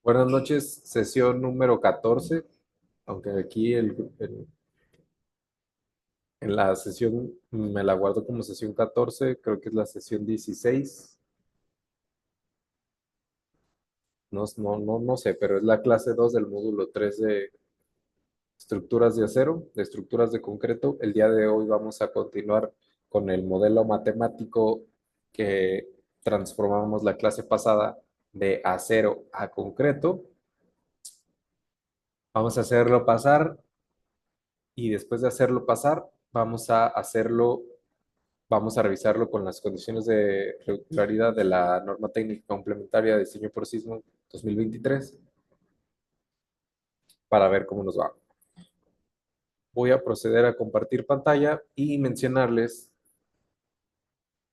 Buenas noches, sesión número 14, aunque aquí en la sesión me la guardo como sesión 14, creo que es la sesión 16. No sé, pero es la clase 2 del módulo 3 de estructuras de acero, de estructuras de concreto. El día de hoy vamos a continuar con el modelo matemático que transformamos la clase pasada de acero a concreto. Vamos a hacerlo pasar y después de hacerlo pasar, vamos a revisarlo con las condiciones de regularidad de la norma técnica complementaria de diseño por sismo 2023 para ver cómo nos va. Voy a proceder a compartir pantalla y mencionarles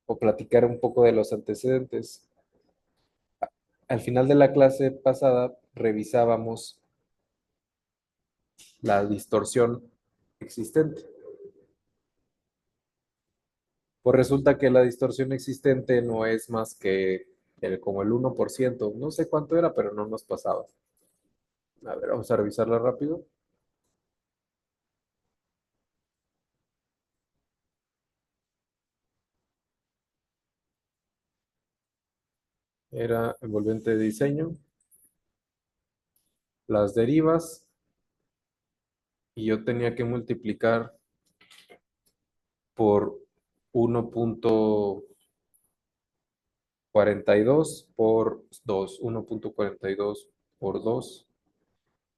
o platicar un poco de los antecedentes. Al final de la clase pasada revisábamos la distorsión existente. Pues resulta que la distorsión existente no es más que como el 1%. No sé cuánto era, pero no nos pasaba. A ver, vamos a revisarla rápido. Era envolvente de diseño, las derivas, y yo tenía que multiplicar por 1.42 por 2, 1.42 por 2,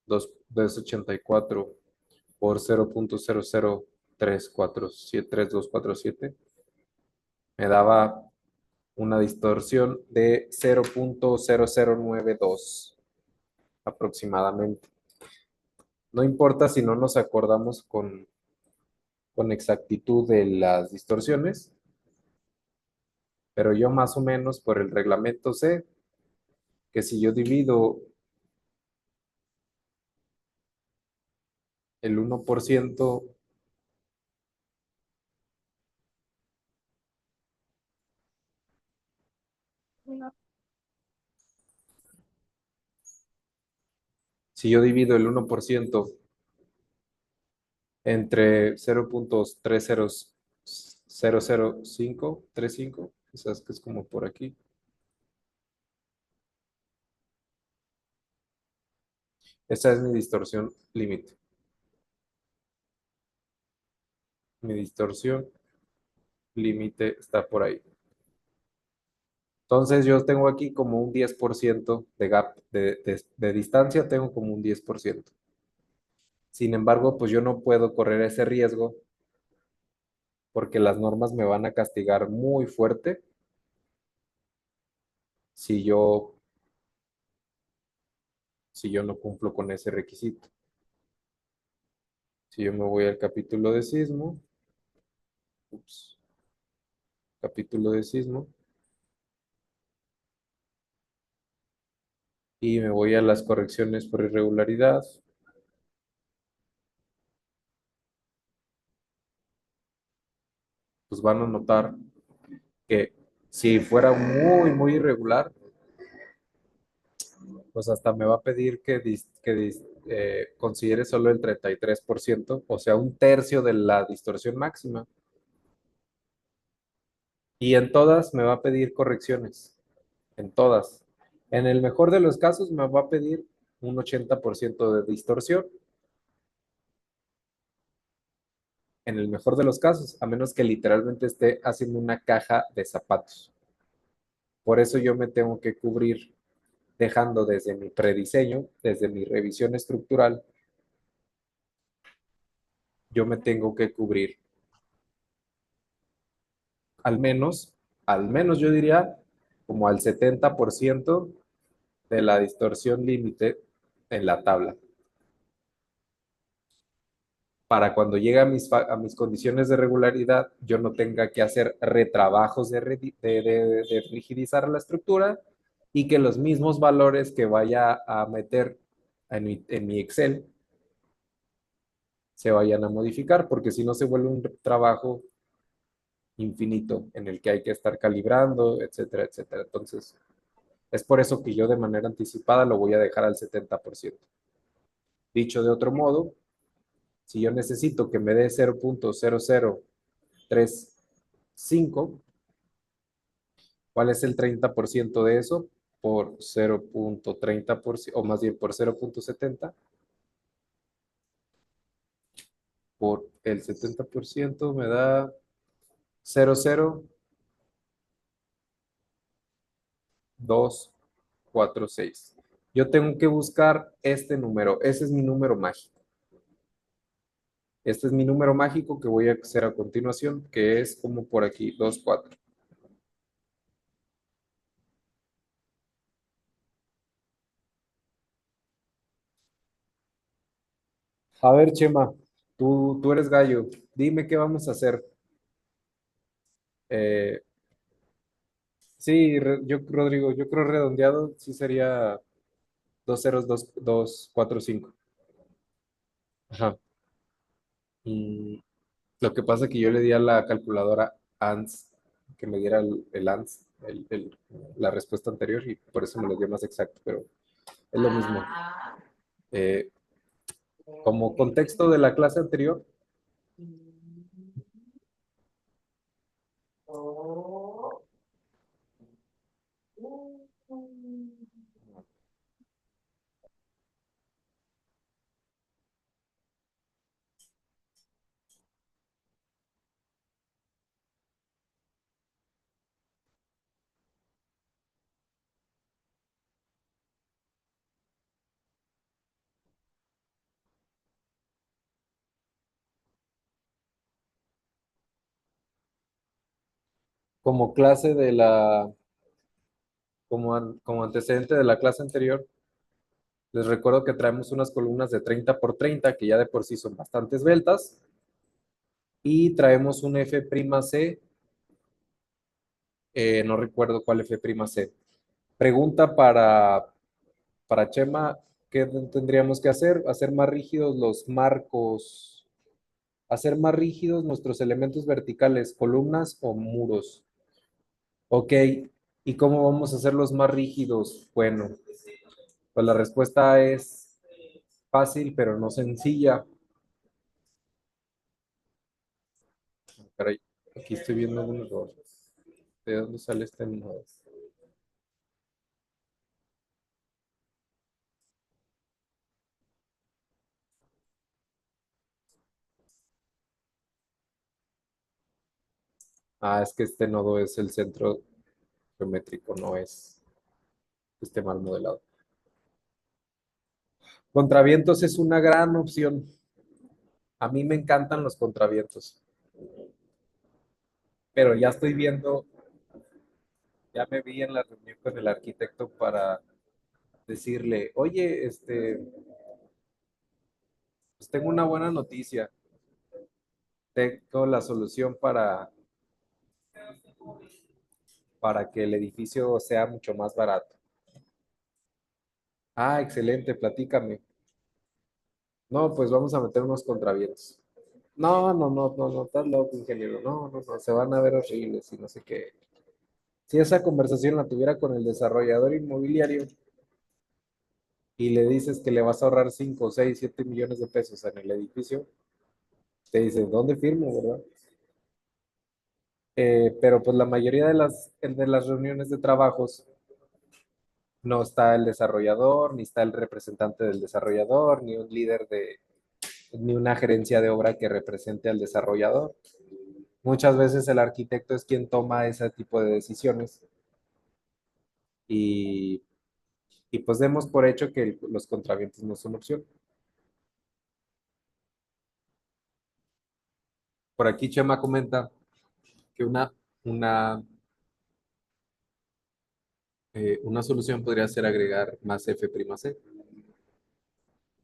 284 por 0.0034733247, me daba una distorsión de 0.0092 aproximadamente. No importa si no nos acordamos con exactitud de las distorsiones, pero yo más o menos por el reglamento sé que si yo divido el 1%, si yo divido el 1% entre 0.3000535, quizás que es como por aquí, esa es mi distorsión límite. Mi distorsión límite está por ahí. Entonces yo tengo aquí como un 10% de gap, de distancia, tengo como un 10%. Sin embargo, pues yo no puedo correr ese riesgo porque las normas me van a castigar muy fuerte si yo, si yo no cumplo con ese requisito. Si yo me voy al capítulo de sismo, ups, capítulo de sismo, y me voy a las correcciones por irregularidad, pues van a notar que si fuera muy irregular, pues hasta me va a pedir que considere solo el 33%, o sea, un tercio de la distorsión máxima. Y en todas me va a pedir correcciones, en todas. En el mejor de los casos me va a pedir un 80% de distorsión. En el mejor de los casos, a menos que literalmente esté haciendo una caja de zapatos. Por eso yo me tengo que cubrir dejando desde mi prediseño, desde mi revisión estructural, yo me tengo que cubrir al menos, al menos yo diría como al 70% de la distorsión límite en la tabla. Para cuando llegue a mis condiciones de regularidad, yo no tenga que hacer retrabajos de rigidizar la estructura y que los mismos valores que vaya a meter en mi Excel se vayan a modificar, porque si no se vuelve un trabajo infinito en el que hay que estar calibrando, etcétera, etcétera. Entonces, Es por eso que yo de manera anticipada lo voy a dejar al 70%. Dicho de otro modo, si yo necesito que me dé 0.0035, ¿cuál es el 30% de eso? Por 0.30%, o más bien por 0.70, por el 70% me da 0.00246. Yo tengo que buscar este número. Ese es mi número mágico. Este es mi número mágico que voy a hacer a continuación, que es como por aquí, 24. A ver, Chema, tú eres gallo. Dime qué vamos a hacer. Eh, sí, Rodrigo, yo creo redondeado sí sería 2 ceros 2 4 5. Ajá. Y lo que pasa es que yo le di a la calculadora ANS que me diera el ANS, la respuesta anterior, y por eso me lo dio más exacto, pero es lo mismo. Eh, Como contexto de la clase anterior, como clase de la, como antecedente de la clase anterior, les recuerdo que traemos unas columnas de 30 por 30 que ya de por sí son bastante esbeltas, y traemos un F'C, no recuerdo cuál F'C. Pregunta para Chema, ¿qué tendríamos que hacer? Hacer más rígidos los marcos, hacer más rígidos nuestros elementos verticales, columnas o muros. Ok, ¿y cómo vamos a hacerlos más rígidos? Bueno, pues la respuesta es fácil, pero no sencilla. Caray, aquí estoy viendo un error. ¿De dónde sale este número? Ah, es que este nodo es el centro geométrico, no es este mal modelado. Contravientos es una gran opción. A mí me encantan los contravientos, pero ya estoy viendo, ya me vi en la reunión con el arquitecto para decirle, oye, pues tengo una buena noticia, tengo la solución para que el edificio sea mucho más barato. Ah, excelente, platícame. No, pues vamos a meter unos contravientos. No, no, no, no, no, estás loco, ingeniero. No, no, no, se van a ver horribles y no sé qué. Si esa conversación la tuviera con el desarrollador inmobiliario y le dices que le vas a ahorrar 5, 6, 7 millones de pesos en el edificio, te dice, ¿dónde firmo, verdad? Pero pues la mayoría de las reuniones de trabajos no está el desarrollador, ni está el representante del desarrollador, ni un líder ni una gerencia de obra que represente al desarrollador. Muchas veces el arquitecto es quien toma ese tipo de decisiones y, y pues demos por hecho que los contravientos no son opción. Por aquí Chema comenta que una solución podría ser agregar más F'C.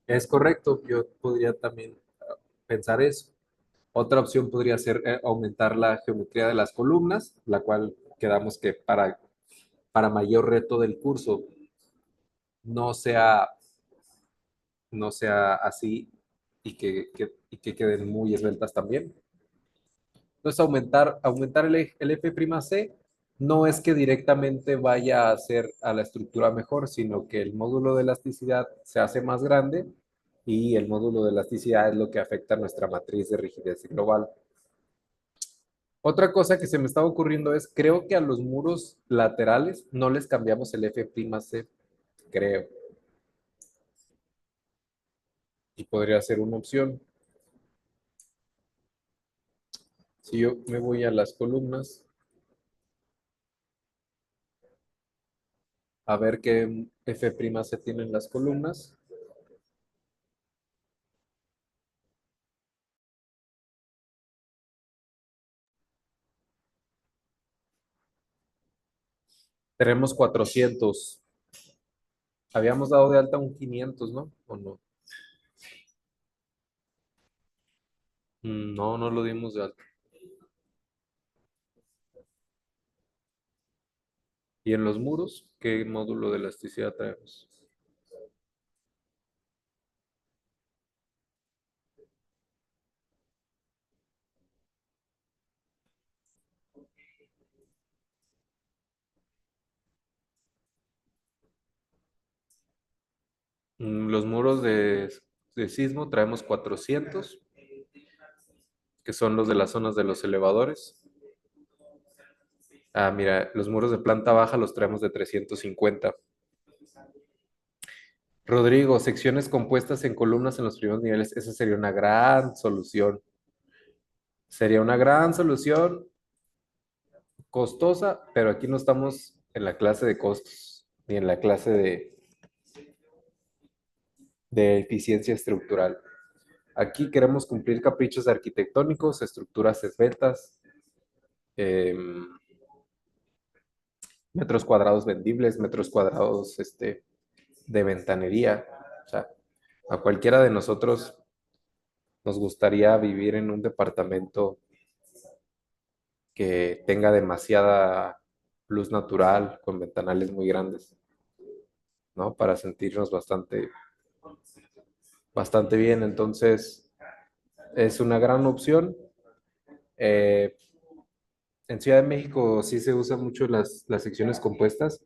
Es correcto, yo podría también pensar eso. Otra opción podría ser aumentar la geometría de las columnas, la cual quedamos que para mayor reto del curso no sea, no sea así y que queden muy esbeltas también. Entonces, aumentar el F'C no es que directamente vaya a hacer a la estructura mejor, sino que el módulo de elasticidad se hace más grande y el módulo de elasticidad es lo que afecta a nuestra matriz de rigidez global. Otra cosa que se me estaba ocurriendo es, creo que a los muros laterales no les cambiamos el F'C, creo, y podría ser una opción. Si yo me voy a las columnas, a ver qué F'C tienen las columnas, tenemos 400. Habíamos dado de alta un 500, ¿no? ¿O no? No, no lo dimos de alta. ¿Y en los muros? ¿Qué módulo de elasticidad traemos? Los muros de sismo traemos 400, que son los de las zonas de los elevadores. Ah, mira, los muros de planta baja los traemos de 350. Rodrigo, secciones compuestas en columnas en los primeros niveles, esa sería una gran solución. Sería una gran solución, costosa, pero aquí no estamos en la clase de costos, ni en la clase de eficiencia estructural. Aquí queremos cumplir caprichos arquitectónicos, estructuras esbeltas, metros cuadrados vendibles, metros cuadrados de ventanería. O sea, a cualquiera de nosotros nos gustaría vivir en un departamento que tenga demasiada luz natural, con ventanales muy grandes, ¿no? Para sentirnos bastante bien. Entonces, es una gran opción. Eh, en Ciudad de México sí se usan mucho las secciones compuestas.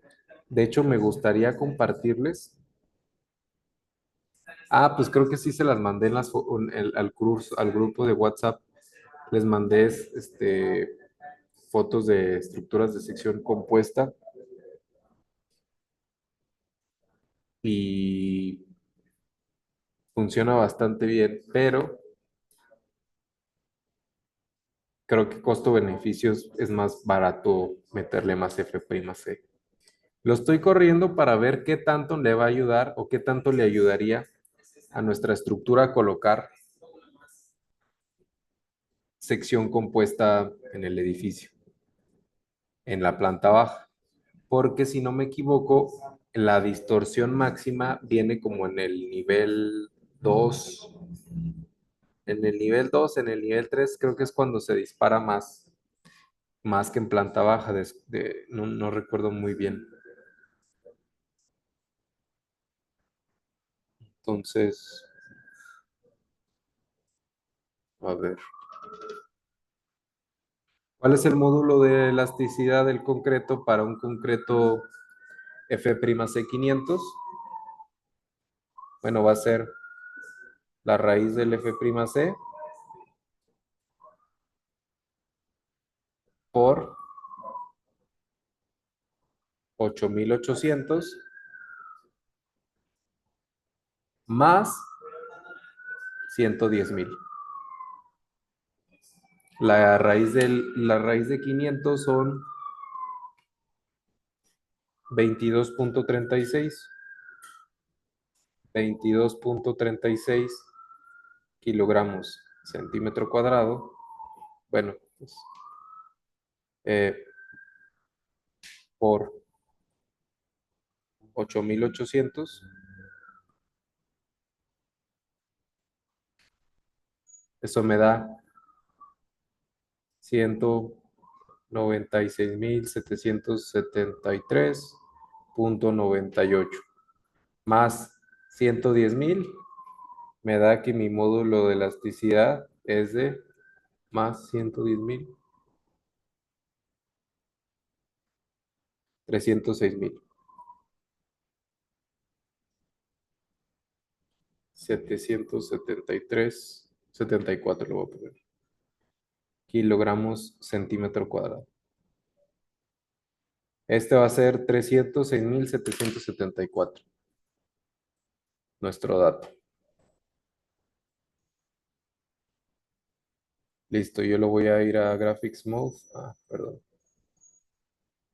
De hecho, me gustaría compartirles. Ah, pues creo que sí se las mandé al curso, al grupo de WhatsApp. Les mandé fotos de estructuras de sección compuesta y funciona bastante bien, pero creo que costo-beneficios es más barato meterle más F'C. Lo estoy corriendo para ver qué tanto le va a ayudar o qué tanto le ayudaría a nuestra estructura colocar sección compuesta en el edificio, en la planta baja. Porque si no me equivoco, la distorsión máxima viene como en el nivel 2. En el nivel 3 creo que es cuando se dispara más que en planta baja, no, no recuerdo muy bien. Entonces, a ver, ¿cuál es el módulo de elasticidad del concreto para un concreto F'C 500? Bueno, va a ser la raíz del F'C por 8800 más 110,000. La raíz de 500 son 22,36. 22,36 kilogramos centímetro cuadrado. Bueno, pues, eh, por 8800. Eso me da 196,773,98 más 110,000 me da que mi módulo de elasticidad es de más 110,000. 306,000. 773,74 lo voy a poner. Kilogramos centímetro cuadrado. Este va a ser 306,774. Nuestro dato. Listo, yo lo voy a ir a Graphics Mode. Perdón.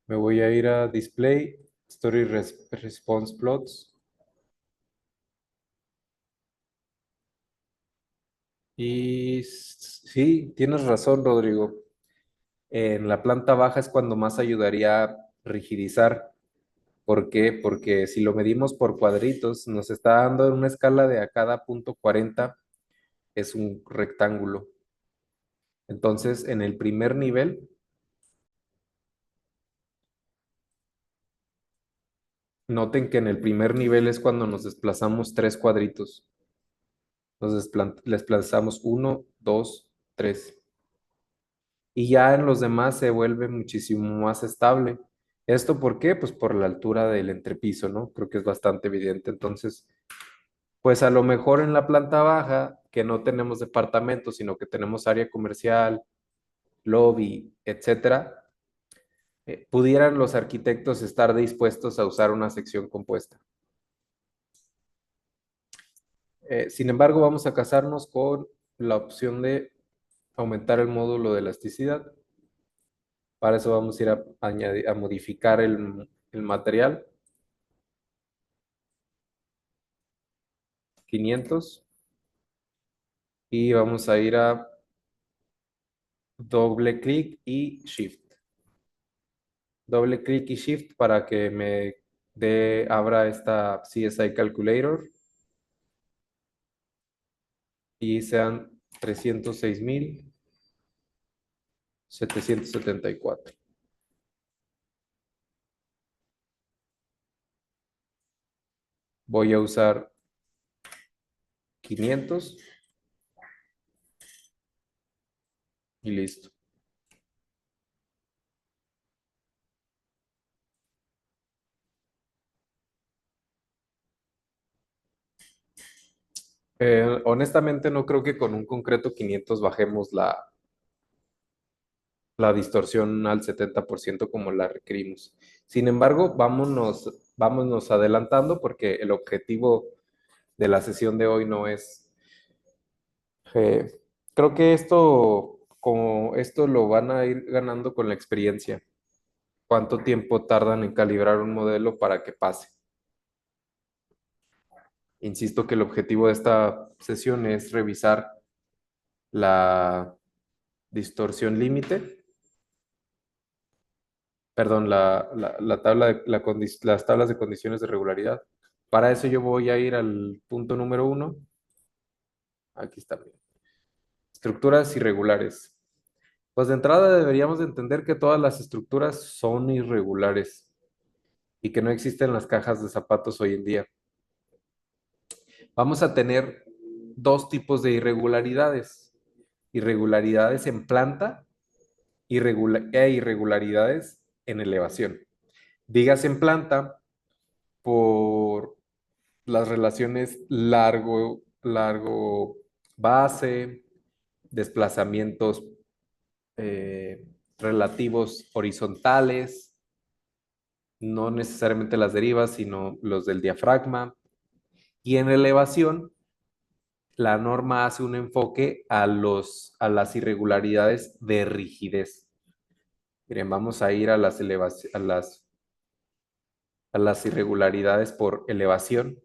Me voy a ir a Display, Story Response Plots. Y sí, tienes razón, Rodrigo. En la planta baja es cuando más ayudaría a rigidizar. ¿Por qué? Porque si lo medimos por cuadritos, nos está dando en una escala de a cada punto 40 es un rectángulo. Entonces, en el primer nivel, noten que en el primer nivel es cuando nos desplazamos tres cuadritos. Desplazamos uno, dos, tres. Y ya en los demás se vuelve muchísimo más estable. ¿Esto por qué? Pues por la altura del entrepiso, ¿no? Creo que es bastante evidente. Entonces, pues a lo mejor en la planta baja, que no tenemos departamento, sino que tenemos área comercial, lobby, etcétera, pudieran los arquitectos estar dispuestos a usar una sección compuesta. Sin embargo, vamos a casarnos con la opción de aumentar el módulo de elasticidad. Para eso vamos a ir a modificar el material. 500. Y vamos a ir a doble clic y shift. Doble clic y shift para que me abra esta CSI Calculator y sean 306,774. Voy a usar 500 y listo. Honestamente no creo que con un concreto 500 bajemos la distorsión al 70% como la requerimos. Sin embargo, vámonos adelantando porque el objetivo de la sesión de hoy no es... eh, creo que como esto lo van a ir ganando con la experiencia. ¿Cuánto tiempo tardan en calibrar un modelo para que pase? Insisto que el objetivo de esta sesión es revisar la distorsión límite, perdón, la tabla las tablas de condiciones de regularidad. Para eso yo voy a ir al punto número 1. Aquí está bien. Estructuras irregulares. Pues de entrada deberíamos de entender que todas las estructuras son irregulares y que no existen las cajas de zapatos hoy en día. Vamos a tener dos tipos de irregularidades. Irregularidades en planta e irregularidades en elevación. Dígase en planta por las relaciones largo base, desplazamientos eh, relativos horizontales, no necesariamente las derivas, sino los del diafragma. Y en elevación, la norma hace un enfoque a las irregularidades de rigidez. Miren, vamos a ir a a las irregularidades por elevación.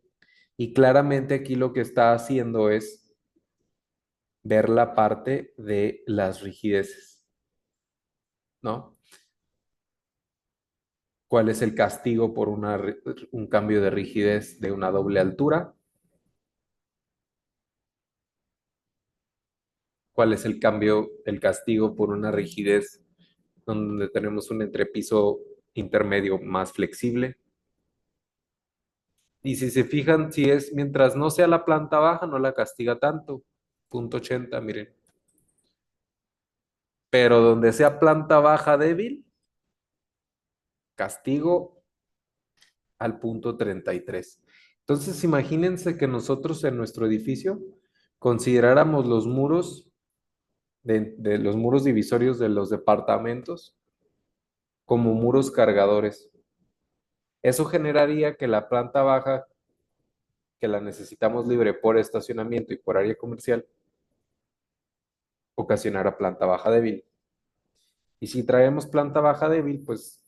Y claramente aquí lo que está haciendo es ver la parte de las rigideces, ¿no? ¿Cuál es el castigo por un cambio de rigidez de una doble altura? ¿Cuál es el castigo por una rigidez donde tenemos un entrepiso intermedio más flexible? Y si se fijan, si es mientras no sea la planta baja, no la castiga tanto. Punto 80, miren. Pero donde sea planta baja débil, castigo al punto 33. Entonces, imagínense que nosotros en nuestro edificio consideráramos los muros de los muros divisorios de los departamentos como muros cargadores. Eso generaría que la planta baja, que la necesitamos libre por estacionamiento y por área comercial, ocasionara planta baja débil. Y si traemos planta baja débil, pues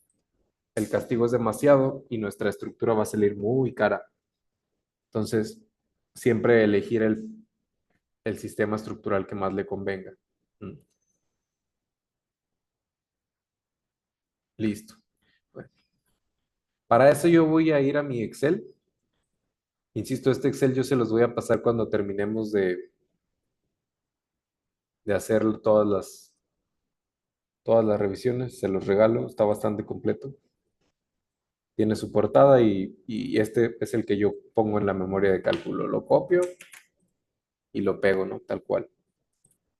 el castigo es demasiado y nuestra estructura va a salir muy cara. Entonces, siempre elegir el sistema estructural que más le convenga. Mm, Listo. Bueno, para eso yo voy a ir a mi Excel. Insisto, este Excel yo se los voy a pasar cuando terminemos de hacer todas las revisiones. Se los regalo, está bastante completo. Tiene su portada y este es el que yo pongo en la memoria de cálculo. Lo copio y lo pego, ¿no? Tal cual.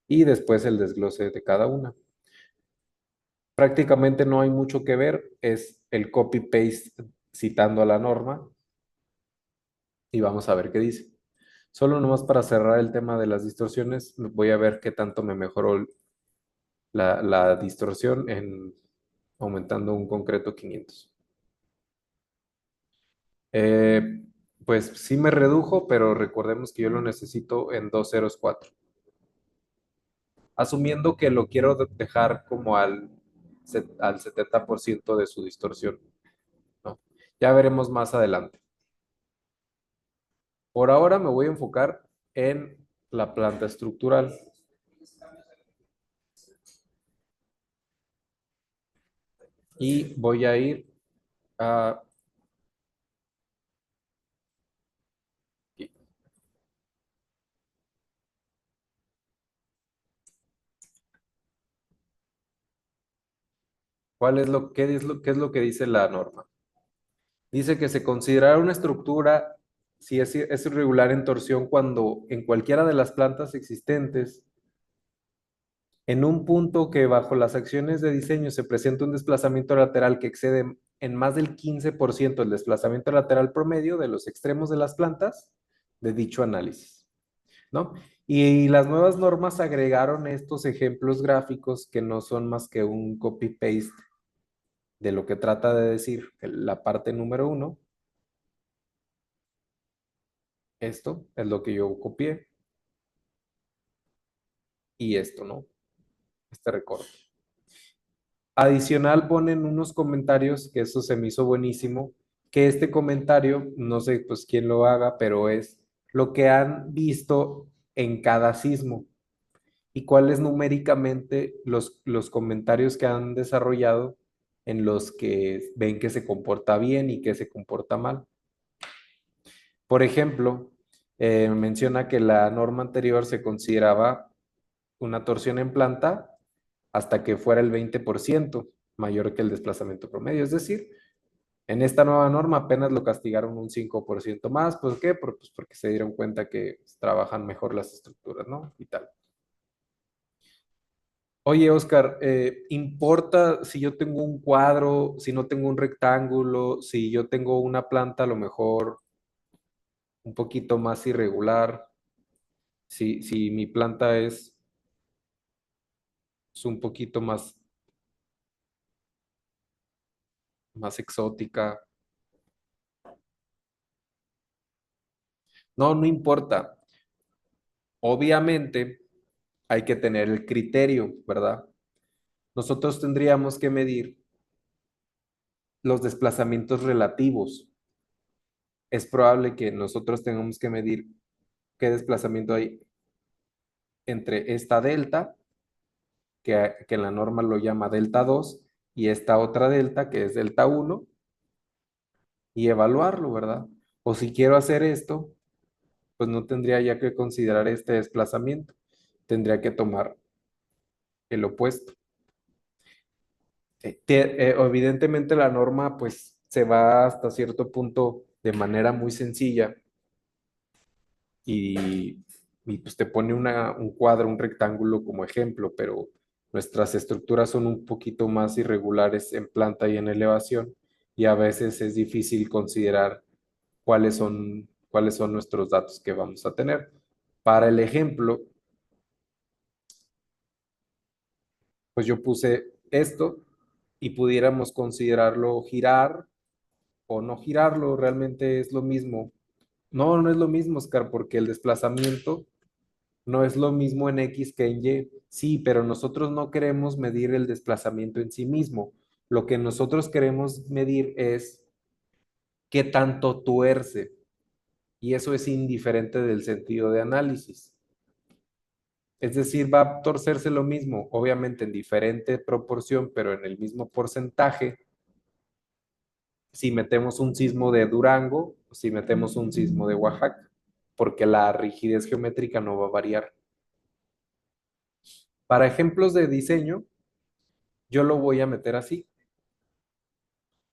Y después el desglose de cada una. Prácticamente no hay mucho que ver, es el copy-paste citando a la norma y vamos a ver qué dice. Solo nomás para cerrar el tema de las distorsiones, voy a ver qué tanto me mejoró la distorsión en aumentando un concreto 500. Eh, pues sí me redujo, pero recordemos que yo lo necesito en 204. Asumiendo que lo quiero dejar como al 70% de su distorsión, ¿no? Ya veremos más adelante. Por ahora me voy a enfocar en la planta estructural y voy a ir a... ¿Qué es lo que dice la norma? Dice que se considerará una estructura si es irregular en torsión cuando en cualquiera de las plantas existentes, en un punto que bajo las acciones de diseño se presenta un desplazamiento lateral que excede en más del 15% el desplazamiento lateral promedio de los extremos de las plantas de dicho análisis, ¿no? Y las nuevas normas agregaron estos ejemplos gráficos que no son más que un copy-paste de lo que trata de decir la parte número 1. Esto es lo que yo copié y esto, ¿no? Este recorte. Adicional ponen unos comentarios, que eso se me hizo buenísimo, que este comentario, no sé pues quién lo haga, pero es lo que han visto en cada sismo y cuáles numéricamente los comentarios que han desarrollado en los que ven que se comporta bien y que se comporta mal. Por ejemplo, menciona que la norma anterior se consideraba una torsión en planta hasta que fuera el 20% mayor que el desplazamiento promedio. Es decir, en esta nueva norma apenas lo castigaron un 5% más. ¿Por qué? Pues porque se dieron cuenta que trabajan mejor las estructuras, ¿no? Y tal. Oye, Oscar, ¿importa si yo tengo un cuadro, si no tengo un rectángulo, si yo tengo una planta a lo mejor un poquito más irregular, si mi planta es un poquito más exótica? No, no importa. Obviamente hay que tener el criterio, ¿verdad? Nosotros tendríamos que medir los desplazamientos relativos. Es probable que nosotros tengamos que medir qué desplazamiento hay entre esta delta, que en la norma lo llama delta 2, y esta otra delta, que es delta 1, y evaluarlo, ¿verdad? O si quiero hacer esto, pues no tendría ya que considerar este desplazamiento, tendría que tomar el opuesto. Evidentemente la norma pues se va hasta cierto punto de manera muy sencilla y, pues te pone un cuadro, un rectángulo como ejemplo, pero nuestras estructuras son un poquito más irregulares en planta y en elevación y a veces es difícil considerar cuáles son nuestros datos que vamos a tener. Para el ejemplo, pues yo puse esto y pudiéramos considerarlo girar o no girarlo, realmente es lo mismo. No, no es lo mismo, Oscar, porque el desplazamiento no es lo mismo en X que en Y. Sí, pero nosotros no queremos medir el desplazamiento en sí mismo. Lo que nosotros queremos medir es qué tanto tuerce. Y eso es indiferente del sentido de análisis. Es decir, va a torcerse lo mismo, obviamente en diferente proporción, pero en el mismo porcentaje, si metemos un sismo de Durango o si metemos un sismo de Oaxaca, porque la rigidez geométrica no va a variar. Para ejemplos de diseño, yo lo voy a meter así.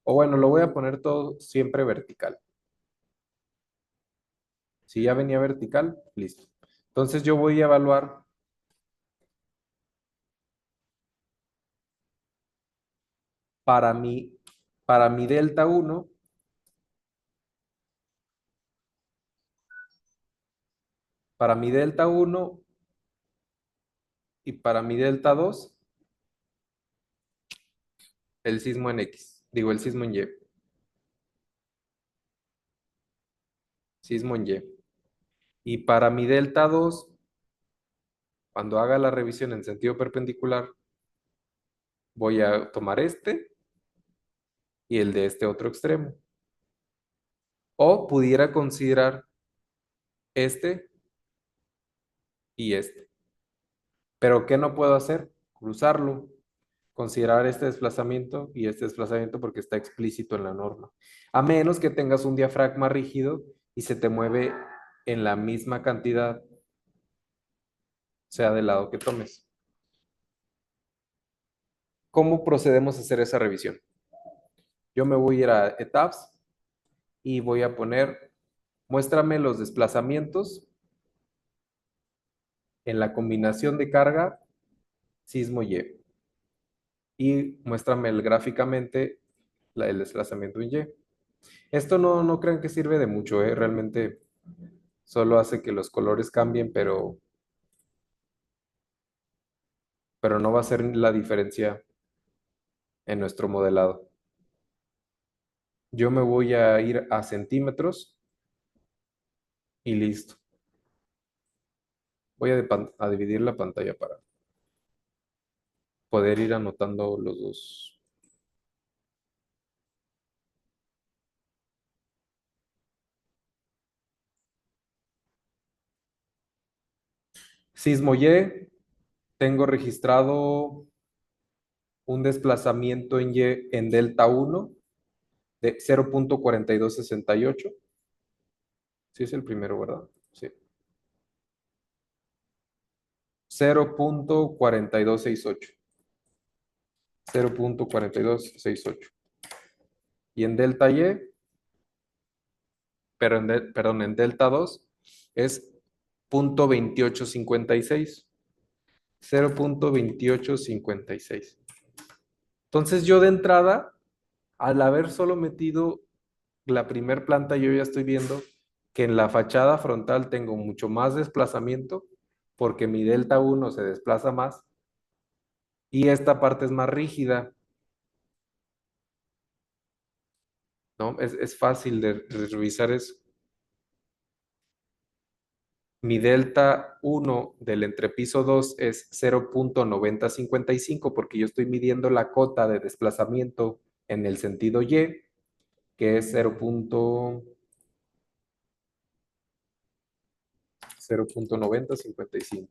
O bueno, lo voy a poner todo siempre vertical. Si ya venía vertical, listo. Entonces yo voy a evaluar para mi, para mi delta uno, para mi delta uno y para mi delta 2 el sismo en X. Digo, el sismo en Y. Sismo en Y. Y para mi delta 2 cuando haga la revisión en sentido perpendicular, voy a tomar este y el de este otro extremo. O pudiera considerar este y este. Pero ¿qué no puedo hacer? Cruzarlo, considerar este desplazamiento y este desplazamiento porque está explícito en la norma. A menos que tengas un diafragma rígido y se te mueve en la misma cantidad, sea del lado que tomes. ¿Cómo procedemos a hacer esa revisión? Yo me voy a ir a ETABS y voy a poner, muéstrame los desplazamientos en la combinación de carga sismo Y. Y muéstrame gráficamente el desplazamiento en Y. Esto no crean que sirve de mucho, ¿eh? Realmente solo hace que los colores cambien, pero no va a ser la diferencia en nuestro modelado. Yo me voy a ir a centímetros y listo. Voy a dividir la pantalla para poder ir anotando los dos. Sismo Y, tengo registrado un desplazamiento en Y en delta 1 de 0.4268. Sí, es el primero, ¿verdad? Sí. 0.4268. 0.4268. Y en delta Y, perdón, en delta 2 es 0.2856. 0.2856. Entonces yo de entrada, al haber solo metido la primer planta, yo ya estoy viendo que en la fachada frontal tengo mucho más desplazamiento porque mi delta 1 se desplaza más y esta parte es más rígida, ¿no? Es fácil de revisar eso. Mi delta 1 del entrepiso 2 es 0.9055 porque yo estoy midiendo la cota de desplazamiento en el sentido Y, que es 0.9055.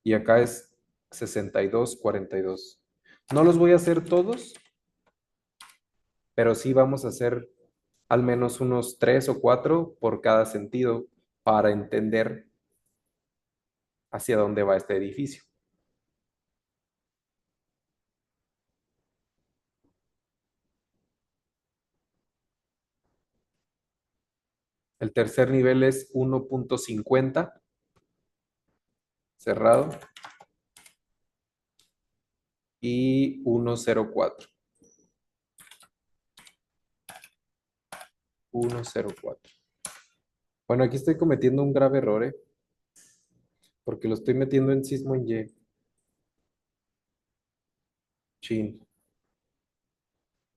Y acá es 6242. No los voy a hacer todos, pero sí vamos a hacer al menos unos 3 o 4 por cada sentido para entender hacia dónde va este edificio. El tercer nivel es 1.50 cerrado y 1.04. 104. Bueno, aquí estoy cometiendo un grave error, ¿eh? Porque lo estoy metiendo en sismo en Y. Chin.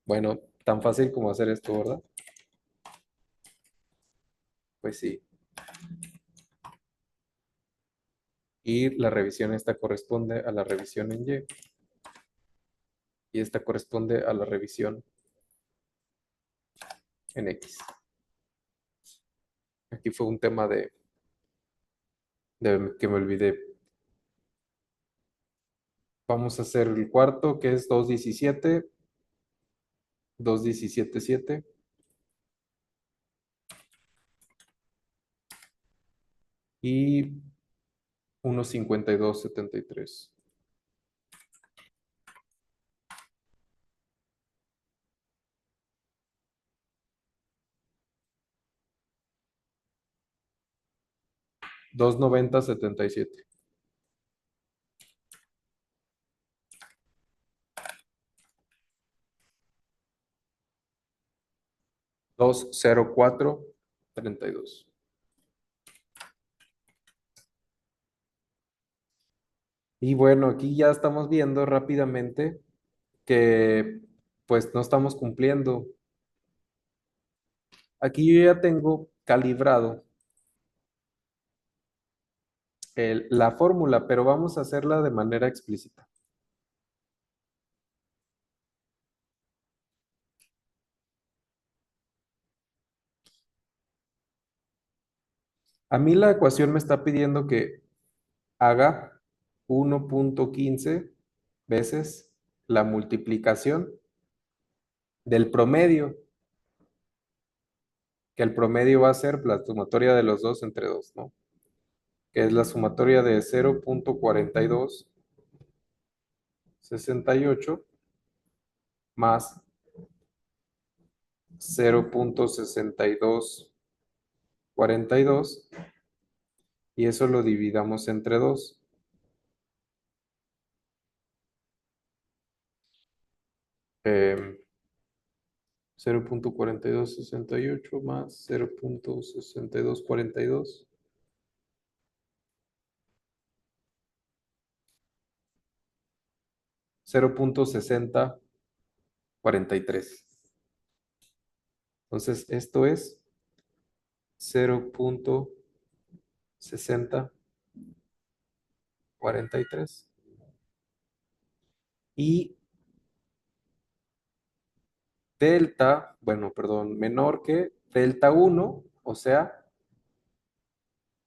Bueno, tan fácil como hacer esto, ¿verdad? Pues sí. Y la revisión esta corresponde a la revisión en Y. Y esta corresponde a la revisión en X. Aquí fue un tema de que me olvidé. Vamos a hacer el cuarto, que es 217, 217,7 y 1,52,73. Dos 90,77. 2,04,32. Y bueno, aquí ya estamos viendo rápidamente que pues no estamos cumpliendo. Aquí yo ya tengo calibrado la fórmula, pero vamos a hacerla de manera explícita. A mí la ecuación me está pidiendo que haga 1,15 veces la multiplicación del promedio, que el promedio va a ser la sumatoria de los dos entre dos, ¿no? Que es la sumatoria de 0,4268 más 0,6242 y eso lo dividamos entre 2. 0,4268 más 0,6242. 0,6043. Entonces, esto es 0,6043. Y delta, bueno, perdón, menor que delta 1, o sea,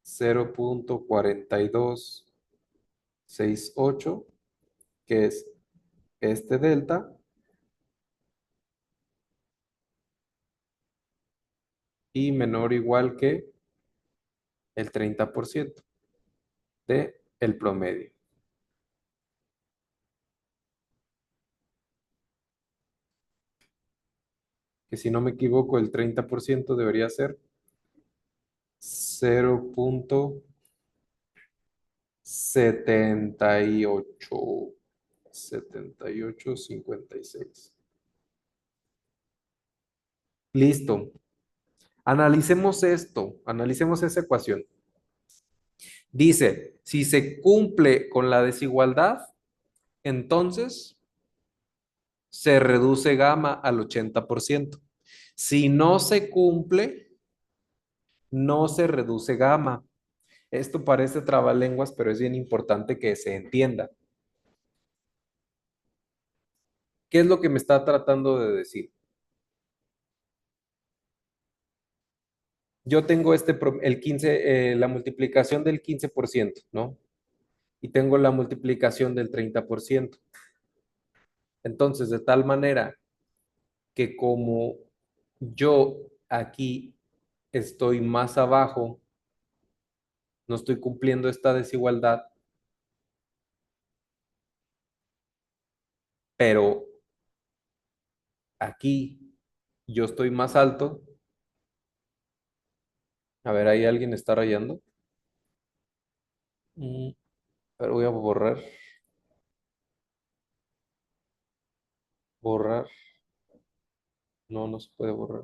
0,4268, que es este delta, y menor o igual que el 30% de el promedio. Que si no me equivoco, el 30% debería ser 0,7856. Listo. Analicemos esto, analicemos esa ecuación. Dice, si se cumple con la desigualdad, entonces se reduce gamma al 80%. Si no se cumple, no se reduce gamma. Esto parece trabalenguas, pero es bien importante que se entienda. ¿Qué es lo que me está tratando de decir? Yo tengo el 15, la multiplicación del 15%, ¿no? Y tengo la multiplicación del 30%. Entonces, de tal manera que como yo aquí estoy más abajo, no estoy cumpliendo esta desigualdad, pero aquí yo estoy más alto. A ver, ahí alguien está rayando. Pero voy a borrar, borrar. No, no se puede borrar.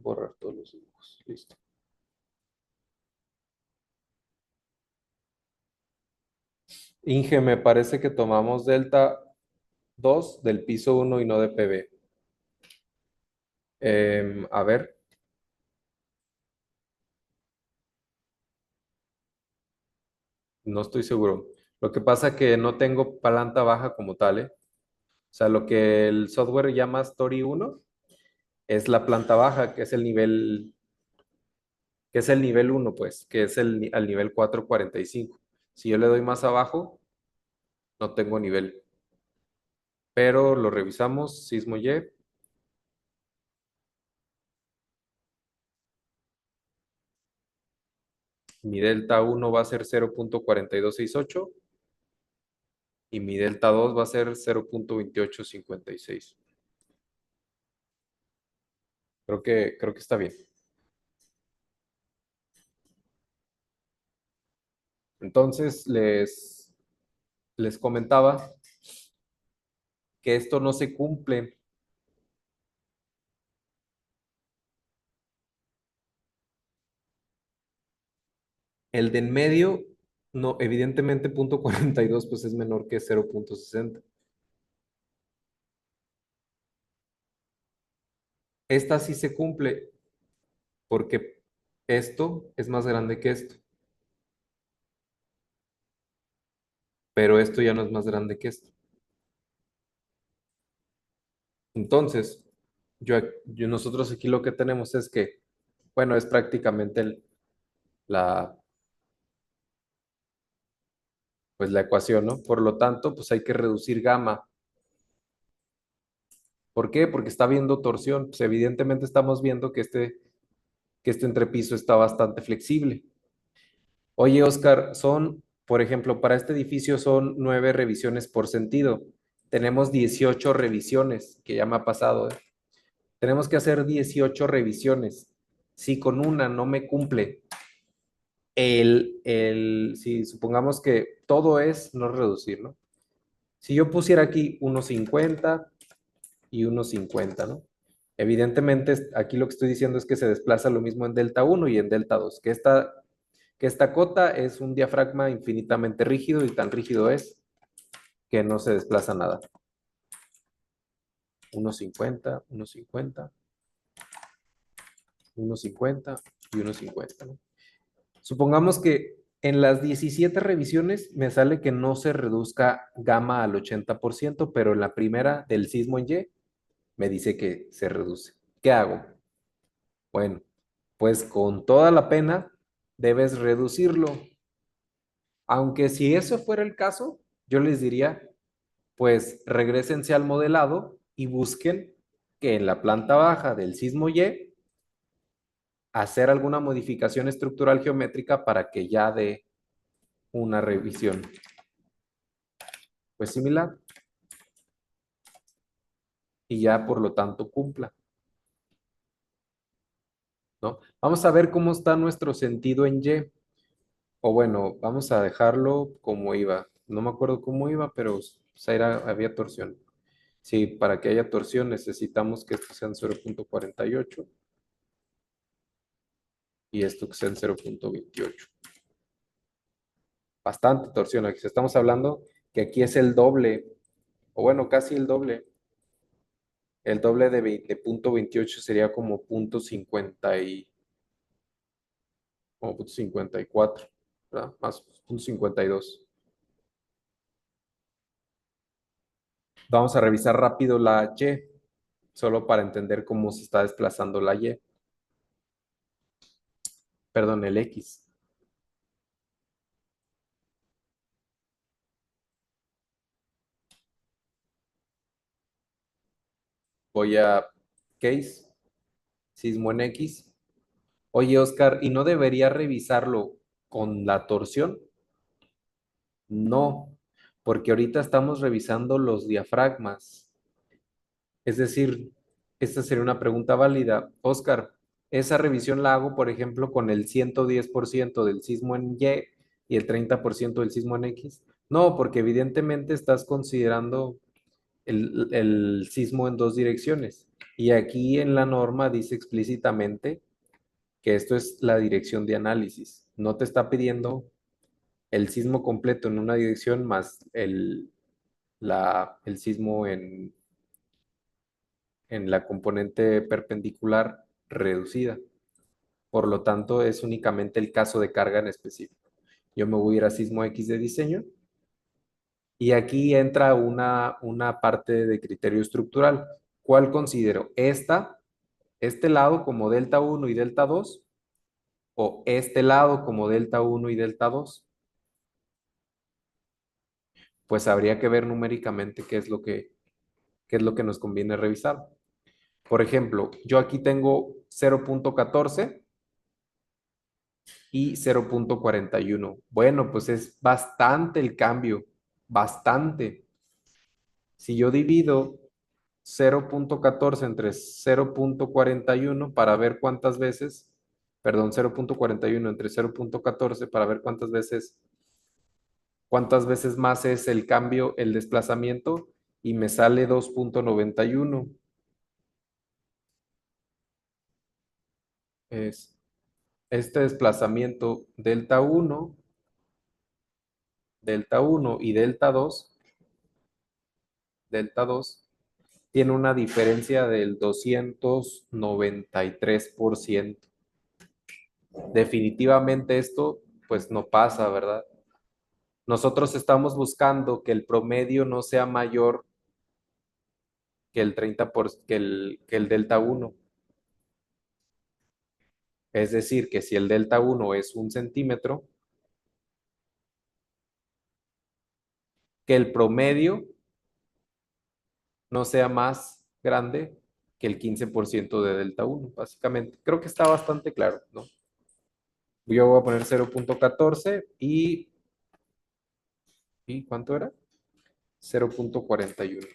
borrar todos los dibujos. Listo. Inge, me parece que tomamos delta 2 del piso uno y no de PB. A ver, no estoy seguro. Lo que pasa que no tengo planta baja como tal, ¿eh? O sea, lo que el software llama Story uno es la planta baja, que es el nivel uno, pues, que es al nivel 445. Si yo le doy más abajo, no tengo nivel. Pero lo revisamos, sismo Y, mi delta uno va a ser 0.4268 y mi delta 2 va a ser 0.2856. Creo que está bien. Entonces, les comentaba que esto no se cumple. El de en medio, no, evidentemente 0.42 pues es menor que 0.60. Esta sí se cumple porque esto es más grande que esto, pero esto ya no es más grande que esto. Entonces, nosotros aquí lo que tenemos es que, bueno, es prácticamente la, pues la ecuación, ¿no? Por lo tanto, pues hay que reducir gamma. ¿Por qué? Porque está viendo torsión. Pues evidentemente estamos viendo que este entrepiso está bastante flexible. Oye, Oscar, por ejemplo, para este edificio son 9 revisiones por sentido. Tenemos 18 revisiones, que ya me ha pasado, ¿eh? Tenemos que hacer 18 revisiones. Si con una no me cumple, si supongamos que todo es no reducir, ¿no? Si yo pusiera aquí 1.50 y 1.50, ¿no? Evidentemente, aquí lo que estoy diciendo es que se desplaza lo mismo en delta uno y en delta 2, que esta cota es un diafragma infinitamente rígido y tan rígido es que no se desplaza nada. 1.50, 1.50, 1.50 y 1.50, ¿no? Supongamos que en las 17 revisiones me sale que no se reduzca gamma al 80%, pero en la primera del sismo en Y me dice que se reduce. ¿Qué hago? Bueno, pues con toda la pena debes reducirlo. Aunque si eso fuera el caso, yo les diría, pues regrésense al modelado y busquen que en la planta baja del sismo Y hacer alguna modificación estructural geométrica para que ya dé una revisión pues similar y ya por lo tanto cumpla, ¿no? Vamos a ver cómo está nuestro sentido en Y, o bueno, vamos a dejarlo como iba. No me acuerdo cómo iba, pero pues, había torsión. Sí, para que haya torsión necesitamos que esto sea en 0.48 y esto que sea en 0.28. Bastante torsión. Aquí estamos hablando que aquí es el doble, o bueno, casi el doble. El doble de 0.28 sería como 0.54, ¿verdad? Más 0.52. Vamos a revisar rápido la Y, solo para entender cómo se está desplazando la Y, perdón, el X. Voy a case, sismo en X. Oye, Oscar, ¿y no debería revisarlo con la torsión? No, porque ahorita estamos revisando los diafragmas. Es decir, esta sería una pregunta válida. Oscar, esa revisión la hago, por ejemplo, con el 110% del sismo en y el 30% del sismo en X. No, porque evidentemente estás considerando el sismo en dos direcciones. Y aquí en la norma dice explícitamente que esto es la dirección de análisis. No te está pidiendo el sismo completo en una dirección más el sismo en la componente perpendicular reducida. Por lo tanto, es únicamente el caso de carga en específico. Yo me voy a ir a sismo X de diseño y aquí entra una parte de criterio estructural. ¿Cuál considero? Este lado como delta 1 y delta 2 o este lado como delta 1 y delta 2. Pues habría que ver numéricamente qué es lo que nos conviene revisar. Por ejemplo, yo aquí tengo 0.14 y 0.41. Bueno, pues es bastante el cambio, bastante. Si yo divido 0.14 entre 0.41 para ver cuántas veces, perdón, 0.41 entre 0.14 para ver cuántas veces más es el cambio, el desplazamiento, y me sale 2.91. Es este desplazamiento delta 1 y delta 2 tiene una diferencia del 293%. Definitivamente esto pues no pasa, ¿verdad? Nosotros estamos buscando que el promedio no sea mayor que el 30 que el delta 1. Es decir, que si el delta 1 es 1 centímetro, que el promedio no sea más grande que el 15% de delta 1, básicamente. Creo que está bastante claro, ¿no? Yo voy a poner 0.14 ¿y cuánto era? 0.41.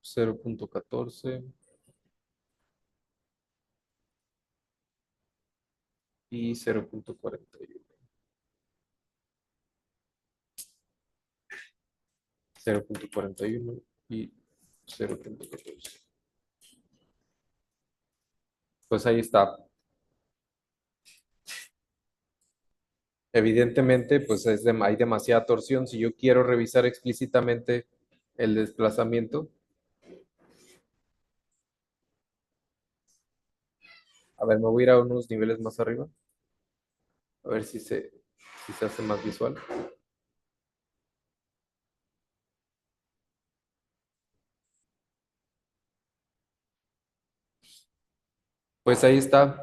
0.14 y 0.41. 0.41 y 0.14. Pues ahí está. Evidentemente, pues hay demasiada torsión. Si yo quiero revisar explícitamente el desplazamiento, a ver, me voy a ir a unos niveles más arriba, a ver si se hace más visual. Pues ahí está.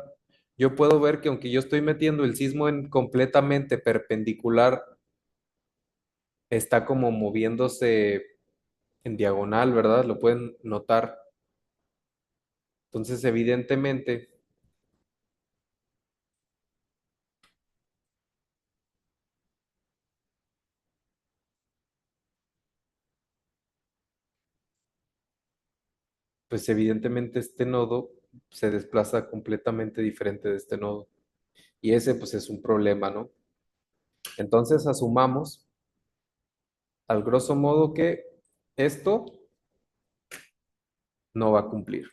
Yo puedo ver que aunque yo estoy metiendo el sismo en completamente perpendicular, está como moviéndose en diagonal, ¿verdad? Lo pueden notar. Entonces, evidentemente, pues evidentemente este nodo se desplaza completamente diferente de este nodo. Y ese pues es un problema, ¿no? Entonces asumamos al grosso modo que esto no va a cumplir.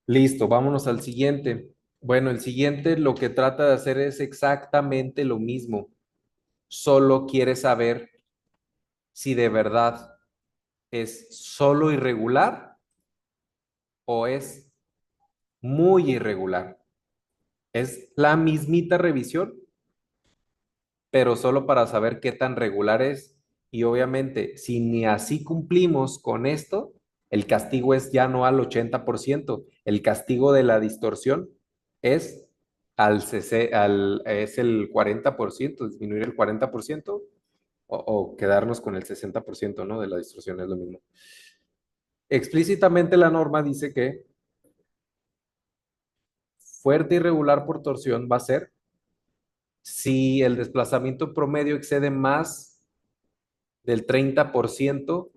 Listo, vámonos al siguiente. Bueno, el siguiente lo que trata de hacer es exactamente lo mismo. Solo quiere saber si de verdad es solo irregular o es muy irregular. Es la mismita revisión, pero solo para saber qué tan regular es. Y obviamente, si ni así cumplimos con esto, el castigo es ya no al 80%. El castigo de la distorsión es es el 40%, disminuir el 40% o quedarnos con el 60%, ¿no? De la distorsión es lo mismo. Explícitamente la norma dice que fuerte irregular por torsión va a ser si el desplazamiento promedio excede más del 30%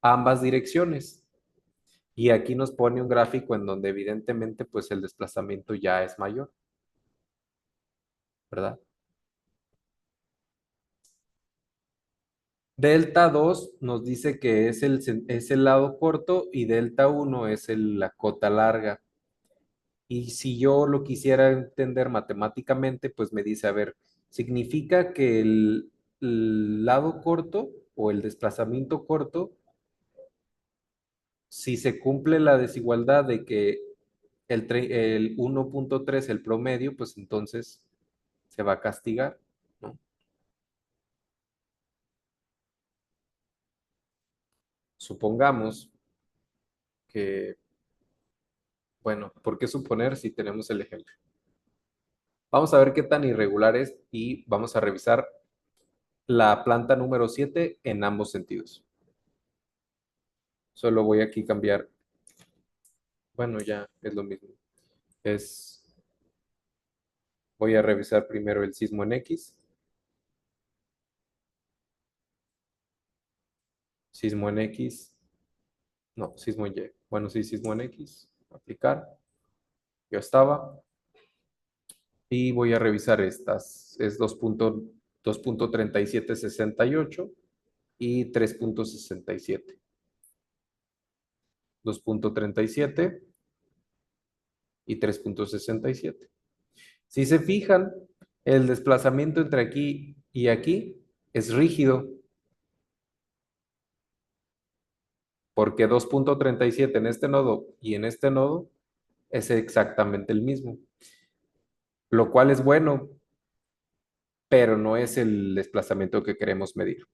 a ambas direcciones. Y aquí nos pone un gráfico en donde evidentemente pues el desplazamiento ya es mayor, ¿verdad? Delta 2 nos dice que es el lado corto y delta uno es la cota larga. Y si yo lo quisiera entender matemáticamente, pues me dice, a ver, significa que el lado corto o el desplazamiento corto, si se cumple la desigualdad de que el 1.3 el promedio, pues entonces se va a castigar, ¿no? Supongamos que, bueno, ¿por qué suponer si tenemos el ejemplo? Vamos a ver qué tan irregular es y vamos a revisar la planta número 7 en ambos sentidos. Solo voy aquí a cambiar, bueno, ya es lo mismo. Es, voy a revisar primero el sismo en X, sismo en X, no, sismo en Y. Bueno, sí, sismo en X, aplicar, yo estaba, y voy a revisar estas, es 2.3768 y 3.67. 2.37 y 3.67. Si se fijan, el desplazamiento entre aquí y aquí es rígido, porque 2.37 en este nodo y en este nodo es exactamente el mismo, lo cual es bueno, pero no es el desplazamiento que queremos medir.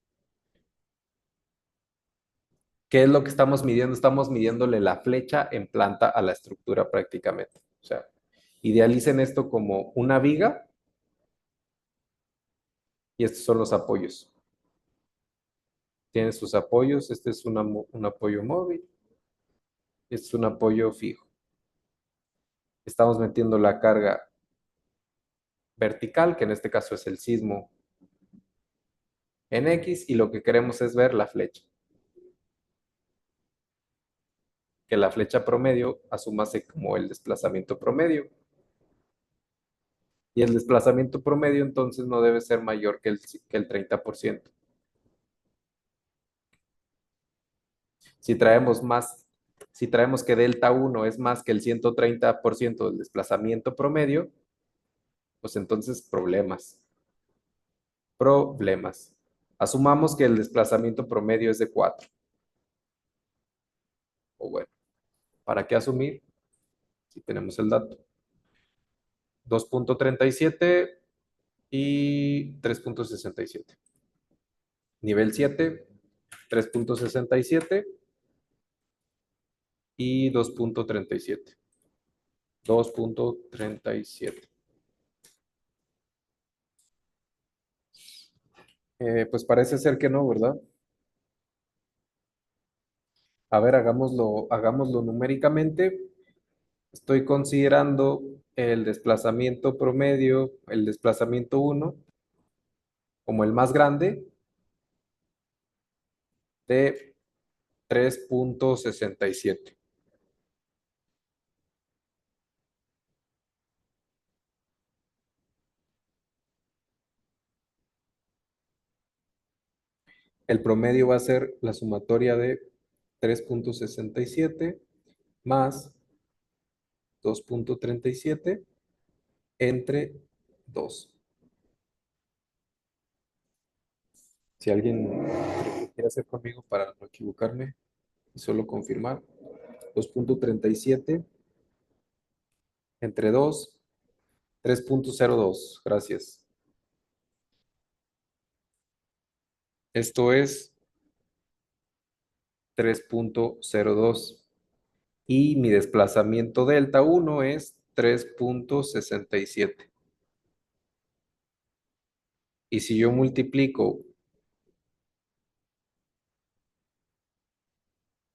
¿Qué es lo que estamos midiendo? Estamos midiéndole la flecha en planta a la estructura prácticamente. O sea, idealicen esto como una viga y estos son los apoyos. Tienen sus apoyos, este es un apoyo móvil, este es un apoyo fijo. Estamos metiendo la carga vertical, que en este caso es el sismo en X, y lo que queremos es ver la flecha. Que la flecha promedio asúmase como el desplazamiento promedio. Y el desplazamiento promedio entonces no debe ser mayor que el 30%. Si traemos más, si traemos que delta 1 es más que el 130% del desplazamiento promedio, pues entonces problemas. Problemas. Asumamos que el desplazamiento promedio es de 4. O bueno, ¿para qué asumir? Si tenemos el dato. 2.37 y 3.67. Nivel 7, 3.67 y 2.37. 2.37. Pues parece ser que no, ¿verdad? A ver, hagámoslo numéricamente. Estoy considerando el desplazamiento promedio, el desplazamiento uno como el más grande de 3.67. El promedio va a ser la sumatoria de 3.67 más 2.37 entre 2. Si alguien quiere hacer conmigo para no equivocarme y solo confirmar, 2.37 entre 2, 3.02. Gracias. Esto es 3.02 y mi desplazamiento delta 1 es 3.67. Y si yo multiplico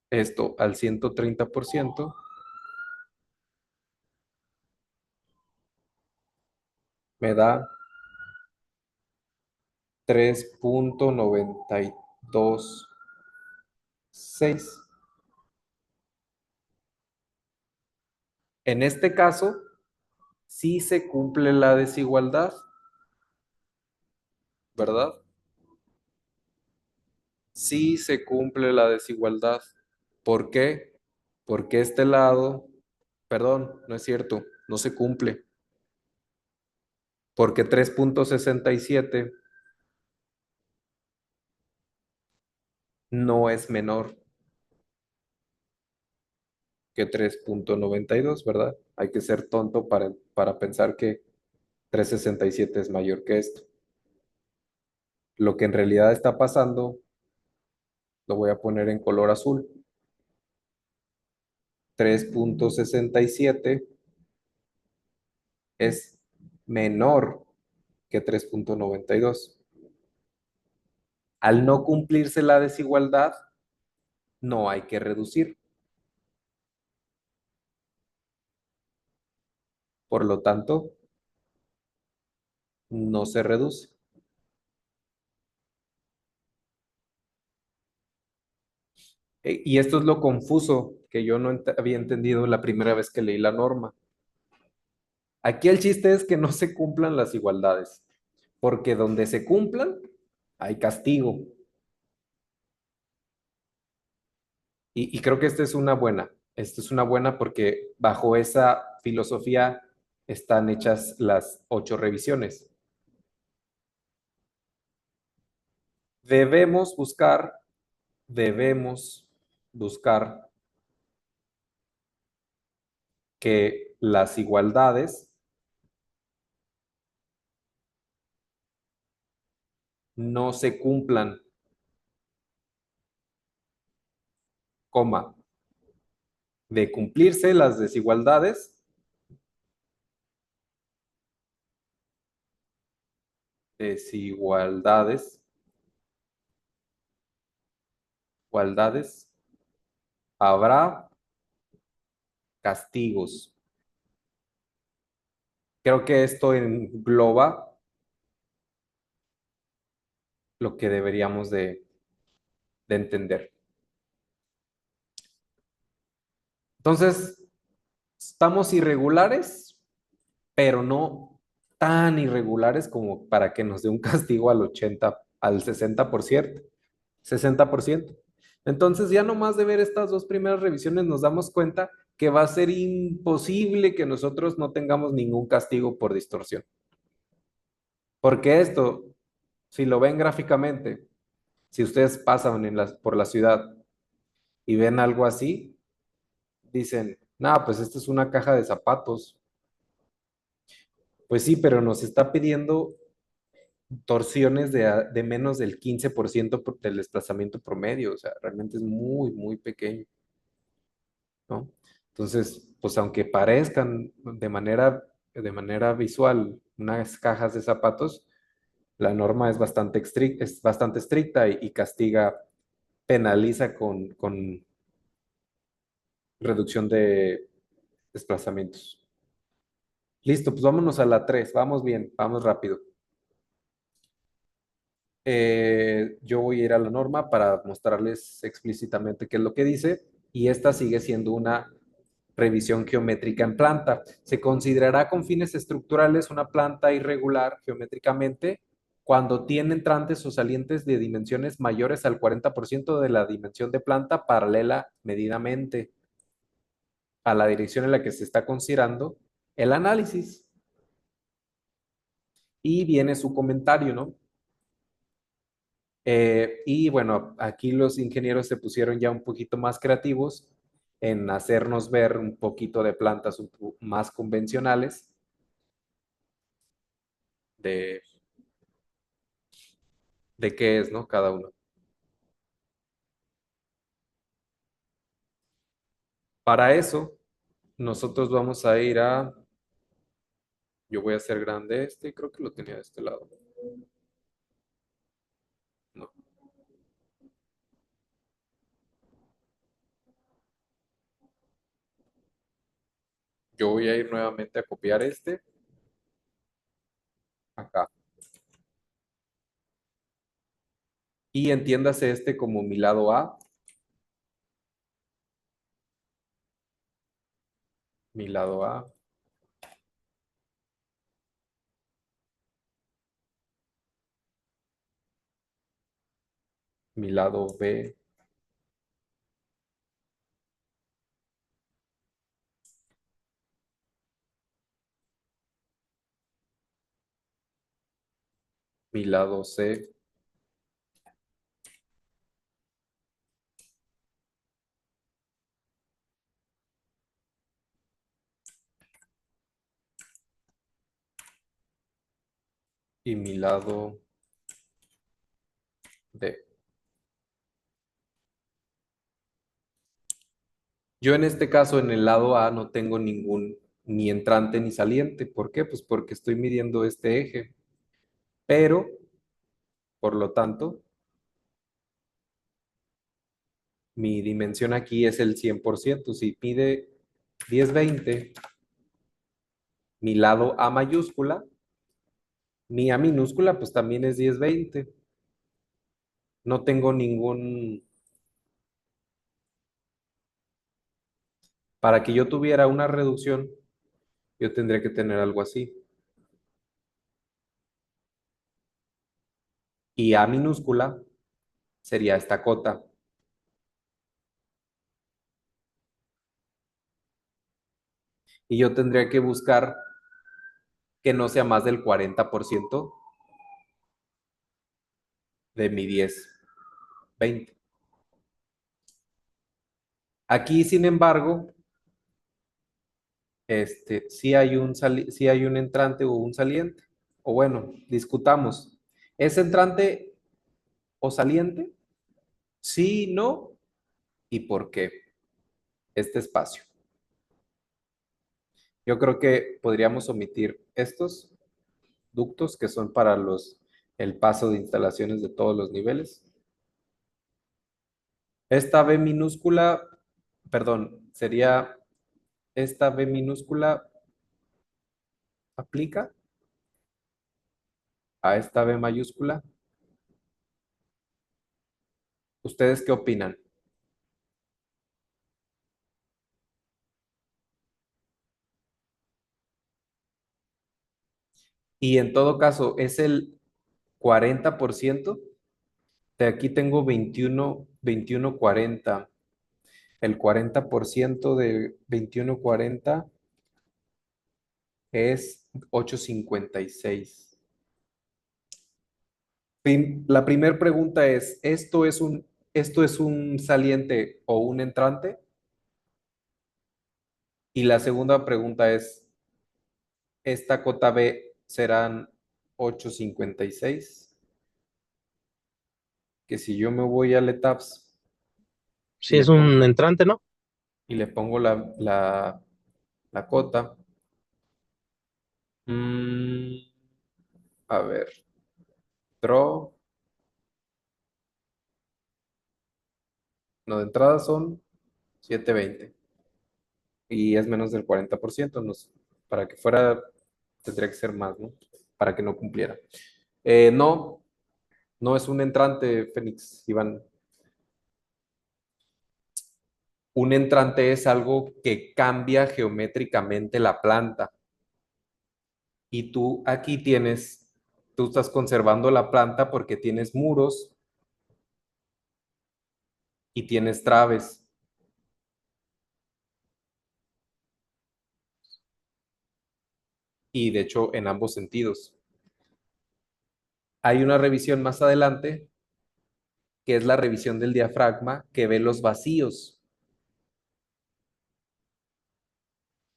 esto al 130%, me da 3.926. En este caso, sí se cumple la desigualdad, ¿verdad? Sí se cumple la desigualdad. ¿Por qué? Porque este lado, perdón, no es cierto, no se cumple. Porque 3,67 no es menor que 3,92, ¿verdad? Hay que ser tonto para pensar que 3,67 es mayor que esto. Lo que en realidad está pasando, lo voy a poner en color azul. 3,67 es menor que 3,92. Al no cumplirse la desigualdad, no hay que reducir. Por lo tanto, no se reduce. Y esto es lo confuso que yo no había entendido la primera vez que leí la norma. Aquí el chiste es que no se cumplan las igualdades, porque donde se cumplan, hay castigo. Y creo que esta es una buena. Esta es una buena porque bajo esa filosofía están hechas las 8 revisiones. Debemos buscar, debemos buscar que las igualdades no se cumplan, coma, de cumplirse las desigualdades, desigualdades, igualdades, habrá castigos. Creo que esto engloba lo que deberíamos de entender. Entonces, estamos irregulares, pero no tan irregulares como para que nos dé un castigo al 80, al 60%, 60%. Entonces, ya nomás de ver estas dos primeras revisiones nos damos cuenta que va a ser imposible que nosotros no tengamos ningún castigo por distorsión. Porque esto, si lo ven gráficamente, si ustedes pasan por la ciudad y ven algo así, dicen, no, pues esta es una caja de zapatos. Pues sí, pero nos está pidiendo torsiones de menos del 15% del desplazamiento promedio, o sea, realmente es muy, muy pequeño, ¿no? Entonces, pues aunque parezcan de manera visual unas cajas de zapatos, la norma es bastante estricta y castiga, penaliza con reducción de desplazamientos. Listo, pues vámonos a la 3. Vamos bien, vamos rápido. Yo voy a ir a la norma para mostrarles explícitamente qué es lo que dice y esta sigue siendo una revisión geométrica en planta. Se considerará con fines estructurales una planta irregular geométricamente cuando tiene entrantes o salientes de dimensiones mayores al 40% de la dimensión de planta paralela medidamente a la dirección en la que se está considerando el análisis. Y viene su comentario, ¿no? Y bueno, aquí los ingenieros se pusieron ya un poquito más creativos en hacernos ver un poquito de plantas más convencionales de, de qué es, ¿no? Cada uno. Para eso, nosotros vamos a ir yo voy a hacer grande este, creo que lo tenía de este lado. No, yo voy a ir nuevamente a copiar este acá. Y entiéndase este como mi lado A mi lado A, mi lado B, mi lado C y mi lado D. Yo en este caso, en el lado A, no tengo ningún ni entrante ni saliente. ¿Por qué? Pues porque estoy midiendo este eje. Pero, por lo tanto, mi dimensión aquí es el 100%. Si mide 10-20, mi lado A mayúscula, mi A minúscula, pues también es 10-20. No tengo ningún... Para que yo tuviera una reducción, yo tendría que tener algo así. Y A minúscula sería esta cota. Y yo tendría que buscar que no sea más del 40% de mi 10-20. Aquí, sin embargo, sí hay un entrante o un saliente. O bueno, discutamos. ¿Es entrante o saliente? Sí, no. ¿Y por qué? Este espacio. Yo creo que podríamos omitir estos ductos que son para el paso de instalaciones de todos los niveles. Esta B minúscula, perdón, sería esta B minúscula aplica a esta B mayúscula. ¿Ustedes qué opinan? Y en todo caso, es el 40%. De aquí tengo 21 40. El 40% de 21 40 es 8,56. La primera pregunta es, esto es un saliente o un entrante? Y la segunda pregunta es, ¿esta cota B serán 8,56? Que si yo me voy al ETABS y Si le es un pongo, entrante, ¿no? y le pongo la cota, mm, a ver, draw, no, de entrada son 720 y es menos del 40%. Para que fuera, tendría que ser más, ¿no? Para que no cumpliera. No, no es un entrante, Fénix, Iván. Un entrante es algo que cambia geométricamente la planta. Y tú estás conservando la planta porque tienes muros y tienes traves. Y de hecho, en ambos sentidos. Hay una revisión más adelante, que es la revisión del diafragma, que ve los vacíos.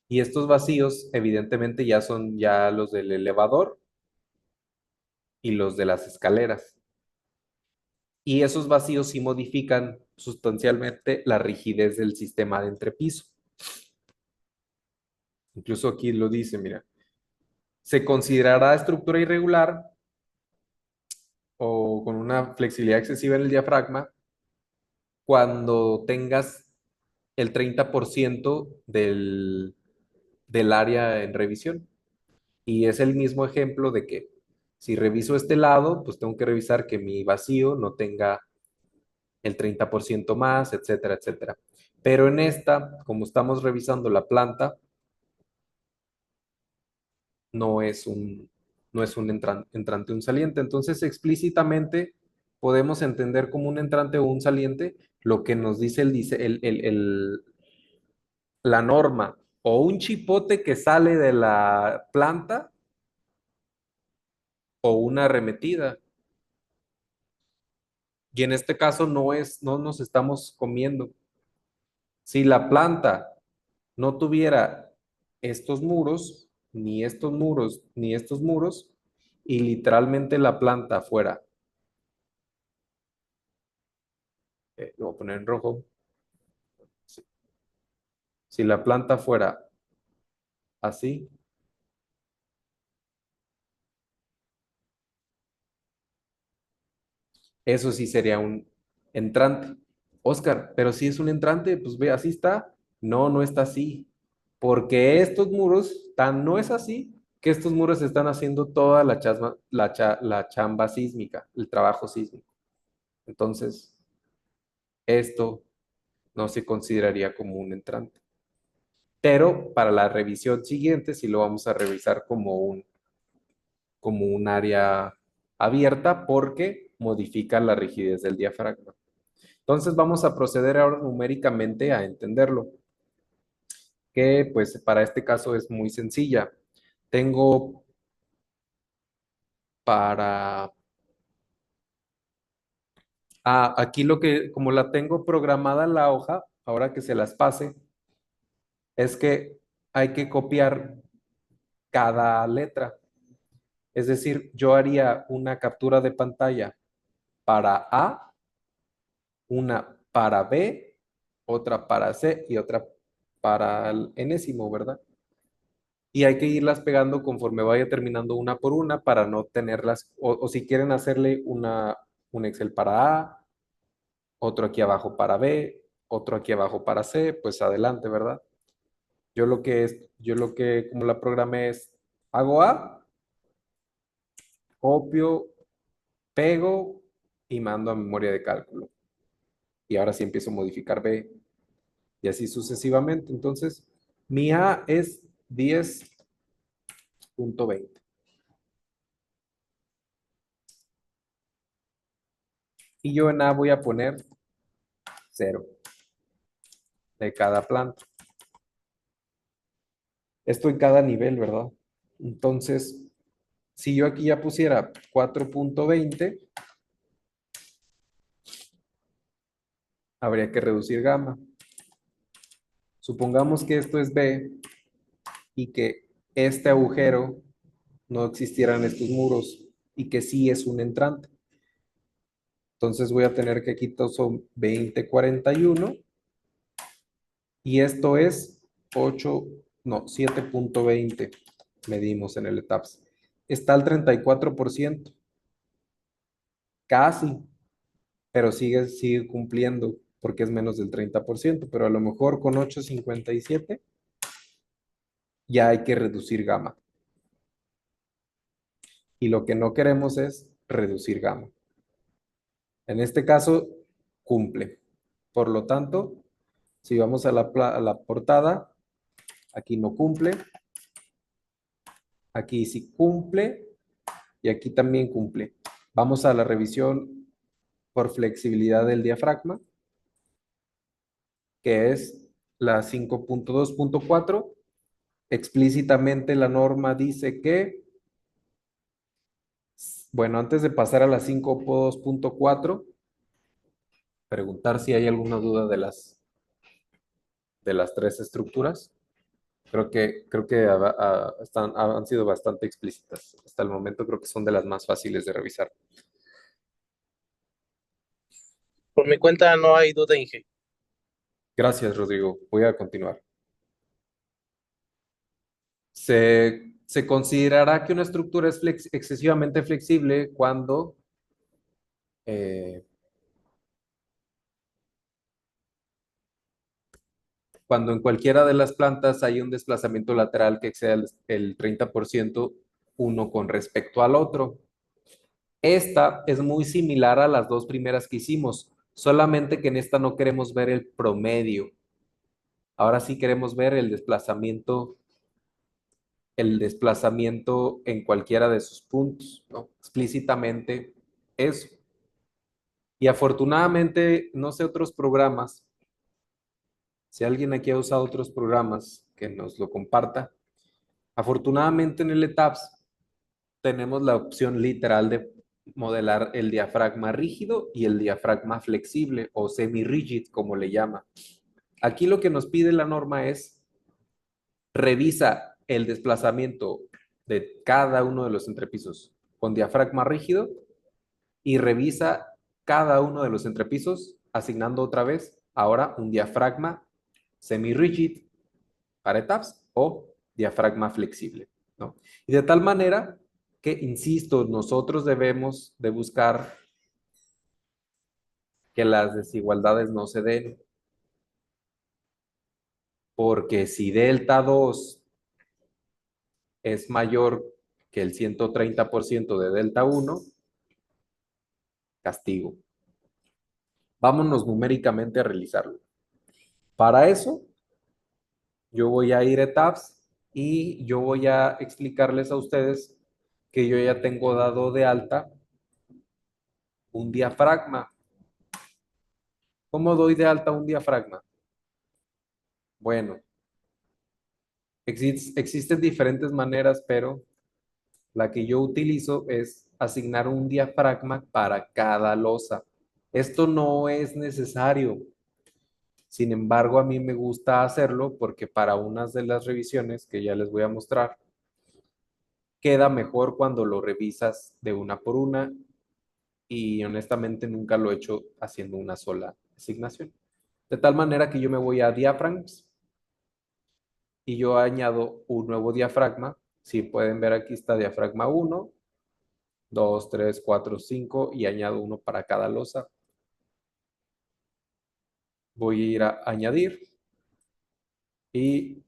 Y estos vacíos, evidentemente, ya son ya los del elevador y los de las escaleras. Y esos vacíos sí modifican sustancialmente la rigidez del sistema de entrepiso. Incluso aquí lo dice, mira, se considerará estructura irregular o con una flexibilidad excesiva en el diafragma cuando tengas el 30% del área en revisión. Y es el mismo ejemplo de que si reviso este lado, pues tengo que revisar que mi vacío no tenga el 30% más, etcétera, etcétera. Pero en esta, como estamos revisando la planta, no es no es un entrante o un saliente. Entonces, explícitamente podemos entender como un entrante o un saliente lo que nos dice la norma, o un chipote que sale de la planta o una arremetida. Y en este caso no nos estamos comiendo. Si la planta no tuviera estos muros, ni estos muros, ni estos muros, y literalmente la planta fuera, lo voy a poner en rojo, si, si la planta fuera así, eso sí sería un entrante. Oscar, pero si es un entrante, pues ve, así está. No, no está así. Porque estos muros, tan no es así, que estos muros están haciendo toda la chamba sísmica, el trabajo sísmico. Entonces, esto no se consideraría como un entrante. Pero para la revisión siguiente sí lo vamos a revisar como un área abierta porque modifica la rigidez del diafragma. Entonces vamos a proceder ahora numéricamente a entenderlo, que pues para este caso es muy sencilla. Tengo para... aquí lo que, como la tengo programada en la hoja, ahora que se las pase, es que hay que copiar cada letra. Es decir, yo haría una captura de pantalla para A, una para B, otra para C y otra para el enésimo, ¿verdad? Y hay que irlas pegando conforme vaya terminando una por una para no tenerlas, o si quieren hacerle un Excel para A, otro aquí abajo para B, otro aquí abajo para C, pues adelante, ¿verdad? Yo lo que como la programé es, hago A, copio, pego y mando a memoria de cálculo. Y ahora sí empiezo a modificar B y así sucesivamente. Entonces, mi A es 10.20 y yo en A voy a poner 0 de cada planta. Esto en cada nivel, ¿verdad? Entonces, si yo aquí ya pusiera 4.20, habría que reducir gamma. Supongamos que esto es B y que este agujero no existieran estos muros y que sí es un entrante. Entonces voy a tener que aquí todos son 20.41 y esto es 8, no, 7.20 medimos en el ETAPS. Está al 34%, casi, pero sigue cumpliendo porque es menos del 30%, pero a lo mejor con 8.57 ya hay que reducir gamma. Y lo que no queremos es reducir gamma. En este caso, cumple. Por lo tanto, si vamos a a la portada, aquí no cumple, aquí sí cumple y aquí también cumple. Vamos a la revisión por flexibilidad del diafragma, que es la 5.2.4. Explícitamente la norma dice que, bueno, antes de pasar a la 5.2.4, preguntar si hay alguna duda de las tres estructuras. Creo que han sido bastante explícitas. Hasta el momento creo que son de las más fáciles de revisar. Por mi cuenta no hay duda, Inge. Gracias, Rodrigo. Voy a continuar. Se considerará que una estructura es excesivamente flexible eh, cuando en cualquiera de las plantas hay un desplazamiento lateral que exceda el 30% uno con respecto al otro. Esta es muy similar a las dos primeras que hicimos, solamente que en esta no queremos ver el promedio. Ahora sí queremos ver el desplazamiento el desplazamiento en cualquiera de sus puntos, ¿no? Explícitamente eso. Y afortunadamente, no sé otros programas, si alguien aquí ha usado otros programas, que nos lo comparta. Afortunadamente en el ETAPS tenemos la opción literal de modelar el diafragma rígido y el diafragma flexible o semi-rigid, como le llama. Aquí lo que nos pide la norma es revisa el desplazamiento de cada uno de los entrepisos con diafragma rígido y revisa cada uno de los entrepisos asignando otra vez ahora un diafragma semi-rigid para ETAPS o diafragma flexible, ¿no? Y de tal manera que, insisto, nosotros debemos de buscar que las desigualdades no se den, porque si delta 2 es mayor que el 130% de delta 1, castigo. Vámonos numéricamente a realizarlo. Para eso, yo voy a ir a ETAPS y yo voy a explicarles a ustedes que yo ya tengo dado de alta un diafragma. ¿Cómo doy de alta un diafragma? Bueno, existen diferentes maneras, pero la que yo utilizo es asignar un diafragma para cada losa. Esto no es necesario. Sin embargo, a mí me gusta hacerlo porque para unas de las revisiones que ya les voy a mostrar, queda mejor cuando lo revisas de una por una y honestamente nunca lo he hecho haciendo una sola asignación. De tal manera que yo me voy a diaphragms y yo añado un nuevo diafragma. Si pueden ver, aquí está diafragma 1, 2, 3, 4, 5 y añado uno para cada losa. Voy a ir a añadir y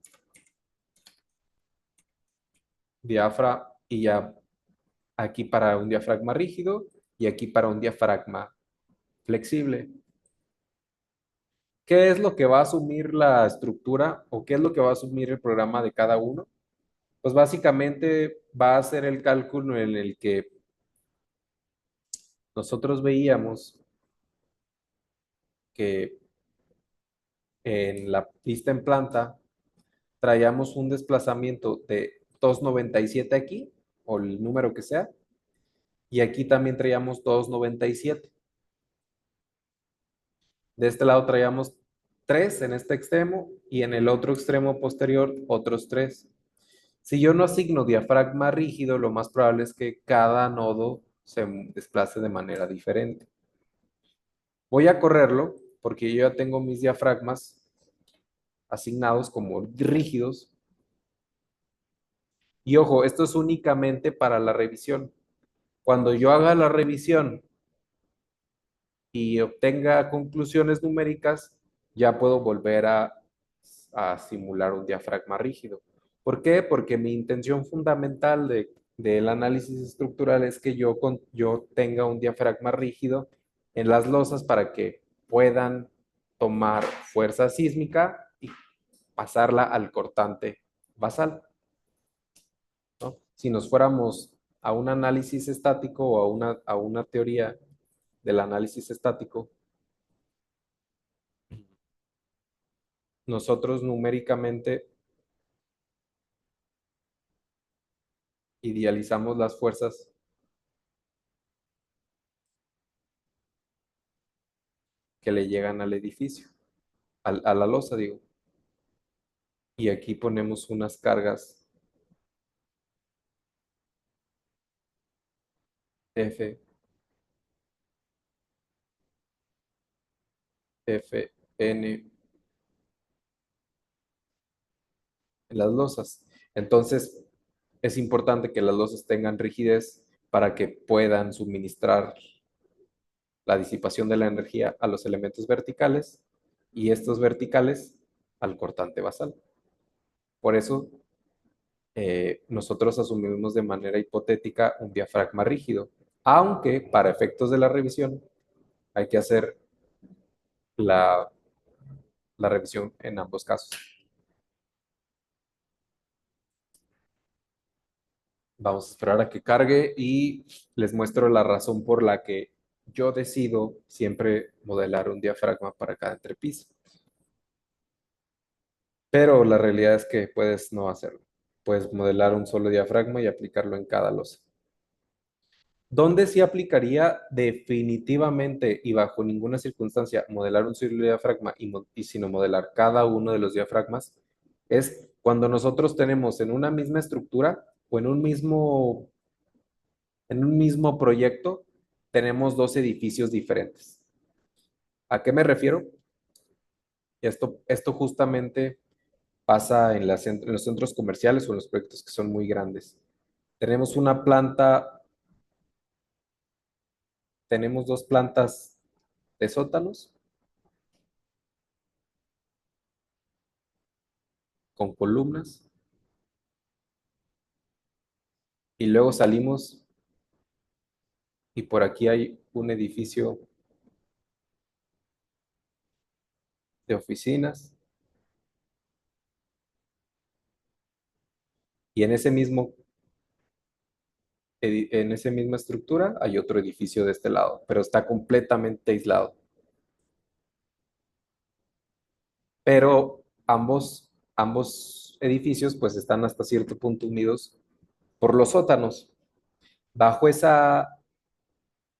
diafragma y ya aquí para un diafragma rígido y aquí para un diafragma flexible. ¿Qué es lo que va a asumir la estructura o qué es lo que va a asumir el programa de cada uno? Pues básicamente va a ser el cálculo en el que nosotros veíamos que en la pista en planta traíamos un desplazamiento de 297 aquí, o el número que sea, y aquí también traíamos 297. De este lado traíamos 3 en este extremo y en el otro extremo posterior otros 3. Si yo no asigno diafragma rígido, lo más probable es que cada nodo se desplace de manera diferente. Voy a correrlo porque yo ya tengo mis diafragmas asignados como rígidos. Y ojo, esto es únicamente para la revisión. Cuando yo haga la revisión y obtenga conclusiones numéricas, ya puedo volver a simular un diafragma rígido. ¿Por qué? Porque mi intención fundamental del análisis estructural es que yo tenga un diafragma rígido en las losas para que puedan tomar fuerza sísmica y pasarla al cortante basal, ¿no? Si nos fuéramos a un análisis estático o a una teoría del análisis estático, nosotros numéricamente idealizamos las fuerzas que le llegan al edificio, a la losa, digo. Y aquí ponemos unas cargas F, F, N en las losas. Entonces, es importante que las losas tengan rigidez para que puedan suministrar la disipación de la energía a los elementos verticales y estos verticales al cortante basal. Por eso, nosotros asumimos de manera hipotética un diafragma rígido, aunque para efectos de la revisión hay que hacer la, la revisión en ambos casos. Vamos a esperar a que cargue y les muestro la razón por la que yo decido siempre modelar un diafragma para cada entrepiso. Pero la realidad es que puedes no hacerlo. Puedes modelar un solo diafragma y aplicarlo en cada losa. ¿Dónde sí aplicaría definitivamente y bajo ninguna circunstancia modelar un solo diafragma y sino modelar cada uno de los diafragmas? Es cuando nosotros tenemos en una misma estructura o en un mismo proyecto, tenemos dos edificios diferentes. ¿A qué me refiero? Esto justamente pasa en los centros comerciales o en los proyectos que son muy grandes. Tenemos una planta, tenemos dos plantas de sótanos con columnas y luego salimos y por aquí hay un edificio de oficinas y en esa misma estructura hay otro edificio de este lado, pero está completamente aislado. Pero ambos edificios pues están hasta cierto punto unidos por los sótanos. Bajo esa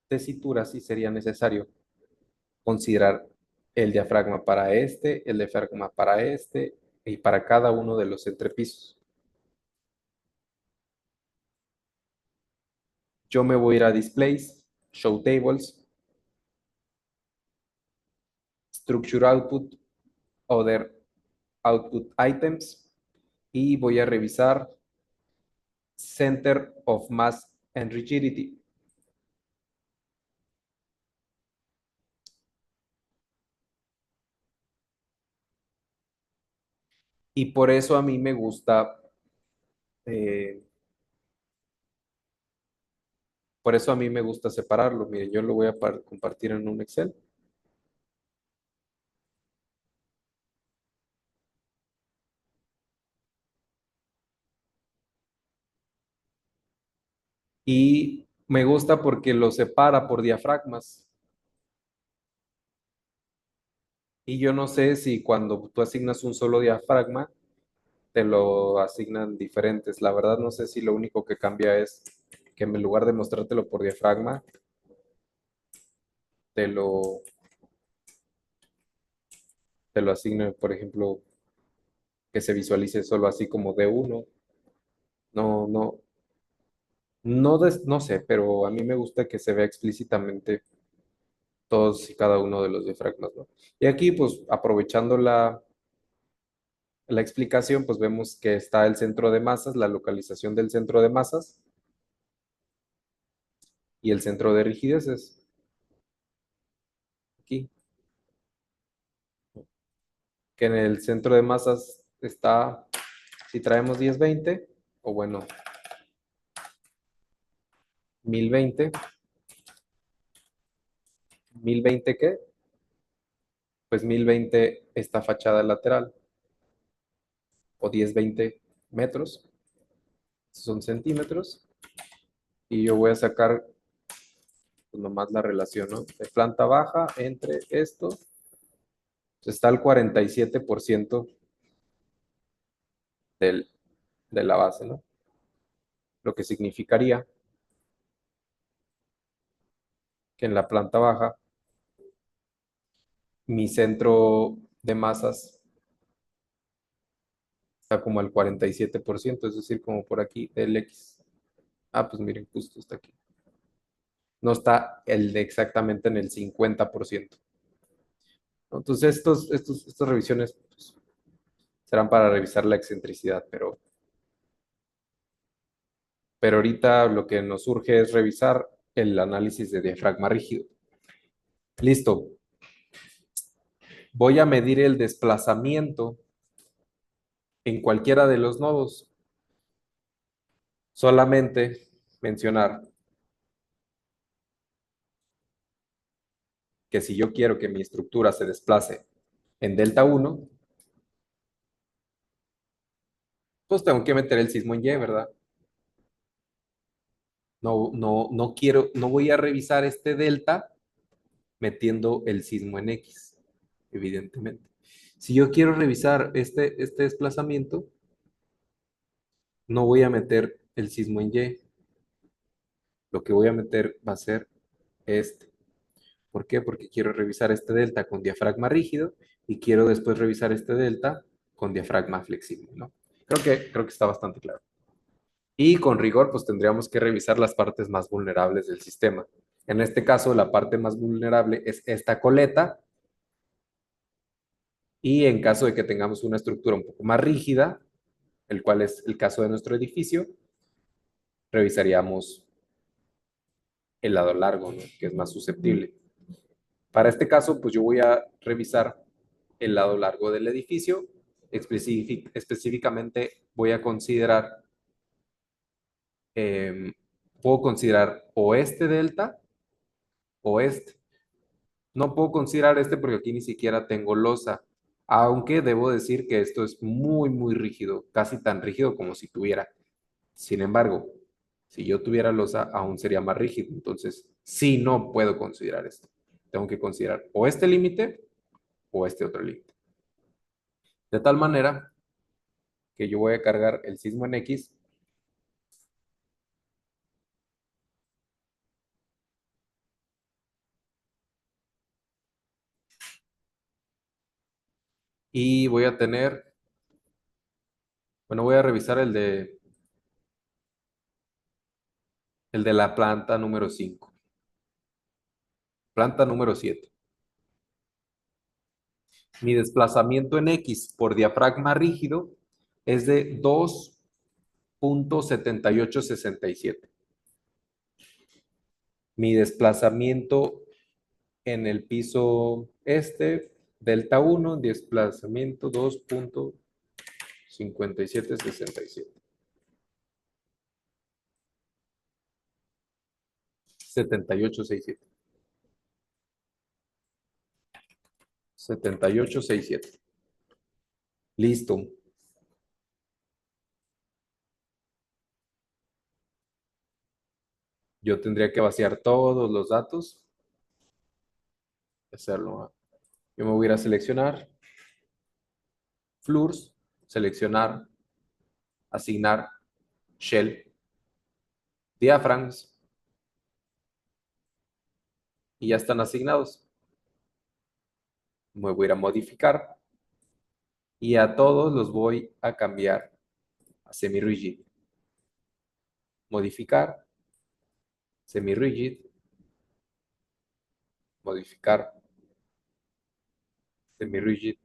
tesitura sí sería necesario considerar el diafragma para el diafragma para este y para cada uno de los entrepisos. Yo me voy a ir a Displays, Show Tables, Structure Output, Other Output Items y voy a revisar Center of Mass and Rigidity. Y por eso a mí me gusta, eh, por eso a mí me gusta separarlo. Miren, yo lo voy a compartir en un Excel. Y me gusta porque lo separa por diafragmas. Y yo no sé si cuando tú asignas un solo diafragma, te lo asignan diferentes. La verdad no sé si lo único que cambia es que en lugar de mostrártelo por diafragma, te lo, te lo asignen, por ejemplo, que se visualice solo así como de uno. No, no, no sé, pero a mí me gusta que se vea explícitamente todos y cada uno de los diafragmas, ¿no? Y aquí, pues, aprovechando la explicación, pues vemos que está el centro de masas, la localización del centro de masas y el centro de rigideces. Aquí, que en el centro de masas está, si traemos 1020, o bueno, 1020, ¿1020 qué? Pues 1020 esta fachada lateral, o 1020 metros, son centímetros, y yo voy a sacar pues, nomás la relación, ¿no? De planta baja entre esto, pues, está el 47% del, de la base, ¿no? Lo que significaría que en la planta baja mi centro de masas está como al 47%, es decir, como por aquí del X. Ah, pues miren, justo está aquí. No está el de exactamente en el 50%. ¿No? Entonces, estas revisiones pues, serán para revisar la excentricidad, pero ahorita lo que nos urge es revisar el análisis de diafragma rígido. Listo. Voy a medir el desplazamiento en cualquiera de los nodos. Solamente mencionar que si yo quiero que mi estructura se desplace en delta 1, pues tengo que meter el sismo en Y, ¿verdad? No voy a revisar este delta metiendo el sismo en X, evidentemente. Si yo quiero revisar este desplazamiento, no voy a meter el sismo en Y. Lo que voy a meter va a ser este. ¿Por qué? Porque quiero revisar este delta con diafragma rígido y quiero después revisar este delta con diafragma flexible, ¿no? Creo que está bastante claro. Y con rigor, pues tendríamos que revisar las partes más vulnerables del sistema. En este caso, la parte más vulnerable es esta coleta. Y en caso de que tengamos una estructura un poco más rígida, el cual es el caso de nuestro edificio, revisaríamos el lado largo, ¿no? Que es más susceptible. Para este caso, pues yo voy a revisar el lado largo del edificio. Específicamente voy a considerar, puedo considerar o este delta o este. No puedo considerar este porque aquí ni siquiera tengo losa, aunque debo decir que esto es muy rígido, casi tan rígido como si tuviera. Sin embargo, si yo tuviera losa, aún sería más rígido. Entonces, sí, no puedo considerar esto. Tengo que considerar o este límite o este otro límite. De tal manera que yo voy a cargar el sismo en X y voy a tener, bueno, voy a revisar el de la planta número 5, planta número 7. Mi desplazamiento en X por diafragma rígido es de 2.7867. Mi desplazamiento en el piso este, delta 1, desplazamiento 2.5767. 7867. 7867. Listo. Yo tendría que vaciar todos los datos. Hacerlo. Yo me voy a ir a seleccionar, Floors, seleccionar, asignar, Shell, Diaphragms, y ya están asignados. Me voy a ir a modificar y a todos los voy a cambiar a semi-rigid. Modificar, semi-rigid, modificar, semi-rigid.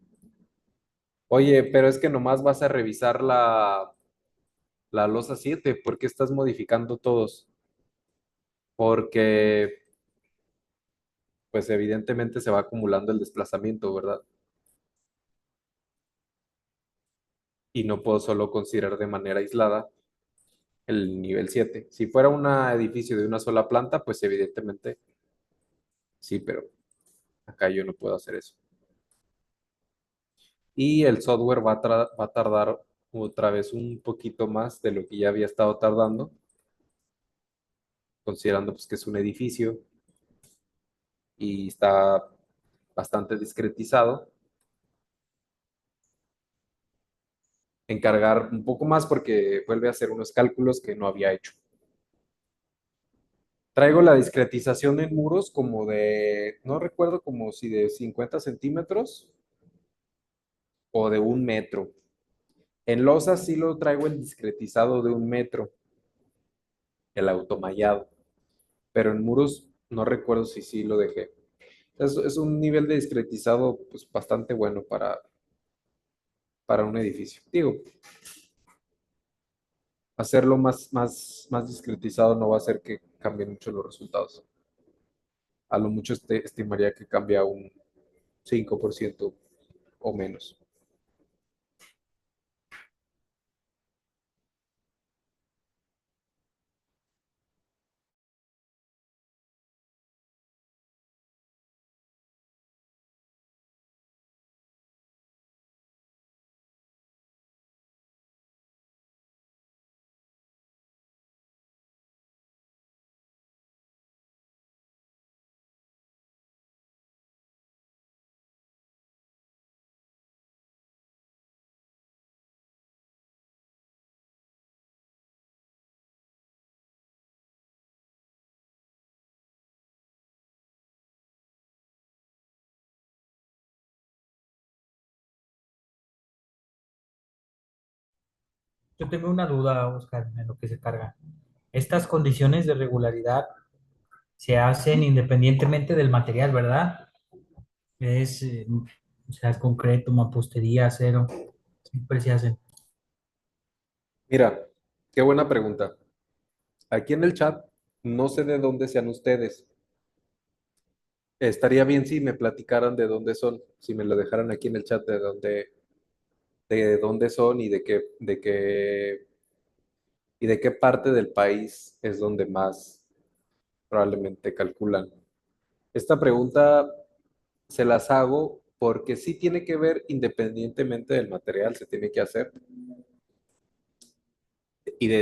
Oye, pero es que nomás vas a revisar la losa 7. ¿Por qué estás modificando todos? Porque, pues evidentemente se va acumulando el desplazamiento, ¿verdad? Y no puedo solo considerar de manera aislada el nivel 7. Si fuera un edificio de una sola planta, pues evidentemente sí, pero acá yo no puedo hacer eso. Y el software va a tardar otra vez un poquito más de lo que ya había estado tardando, considerando pues, que es un edificio y está bastante discretizado. Encargar un poco más porque vuelve a hacer unos cálculos que no había hecho. Traigo la discretización en muros como de, no recuerdo como si de 50 centímetros o de 1 metro. En losa sí lo traigo el discretizado de 1 metro, el automallado, pero en muros no recuerdo si sí lo dejé. Es un nivel de discretizado pues, bastante bueno para un edificio. Digo, hacerlo más discretizado no va a hacer que cambien mucho los resultados. A lo mucho estimaría que cambia un 5% o menos. Yo tengo una duda, Oscar, en lo que se carga. Estas condiciones de regularidad se hacen independientemente del material, ¿verdad? Es, o sea, concreto, mampostería, acero, siempre se hacen. Mira, qué buena pregunta. Aquí en el chat, no sé de dónde sean ustedes. Estaría bien si me platicaran de dónde son, si me lo dejaran aquí en el chat de dónde son y de qué parte del país es donde más probablemente calculan. Esta pregunta se las hago porque sí tiene que ver independientemente del material, se tiene que hacer y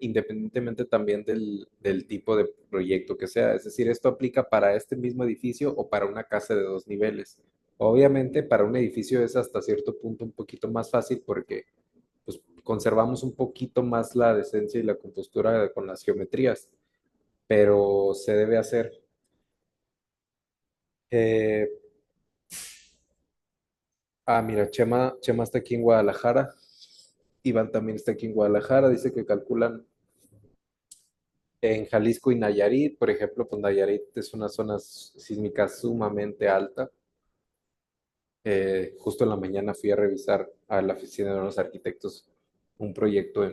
independientemente también del tipo de proyecto que sea. Es decir, esto aplica para este mismo edificio o para una casa de 2 niveles. Obviamente, para un edificio es hasta cierto punto un poquito más fácil porque pues, conservamos un poquito más la decencia y la compostura con las geometrías, pero se debe hacer. Eh, mira, Chema está aquí en Guadalajara. Iván también está aquí en Guadalajara. Dice que calculan en Jalisco y Nayarit. Por ejemplo, pues Nayarit es una zona sísmica sumamente alta. Justo en la mañana fui a revisar a la oficina de los arquitectos un proyecto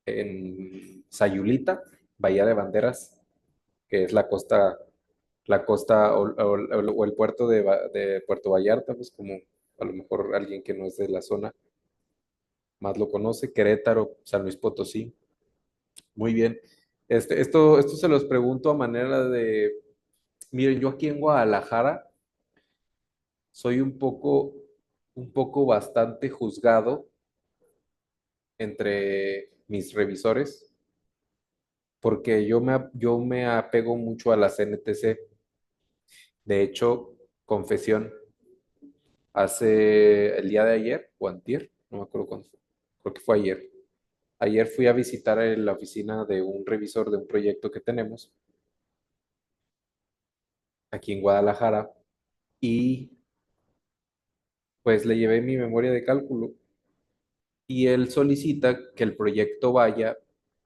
en Sayulita, Bahía de Banderas, que es la costa o el puerto de Puerto Vallarta, pues como a lo mejor alguien que no es de la zona más lo conoce, Querétaro, San Luis Potosí. Muy bien. Esto se los pregunto a manera de, miren, yo aquí en Guadalajara soy un poco bastante juzgado entre mis revisores, porque yo me apego mucho a las NTC. De hecho, confesión, hace el día de ayer o antier, no me acuerdo cuándo fue, creo que fue ayer. Ayer fui a visitar la oficina de un revisor de un proyecto que tenemos aquí en Guadalajara y pues le llevé mi memoria de cálculo y él solicita que el proyecto vaya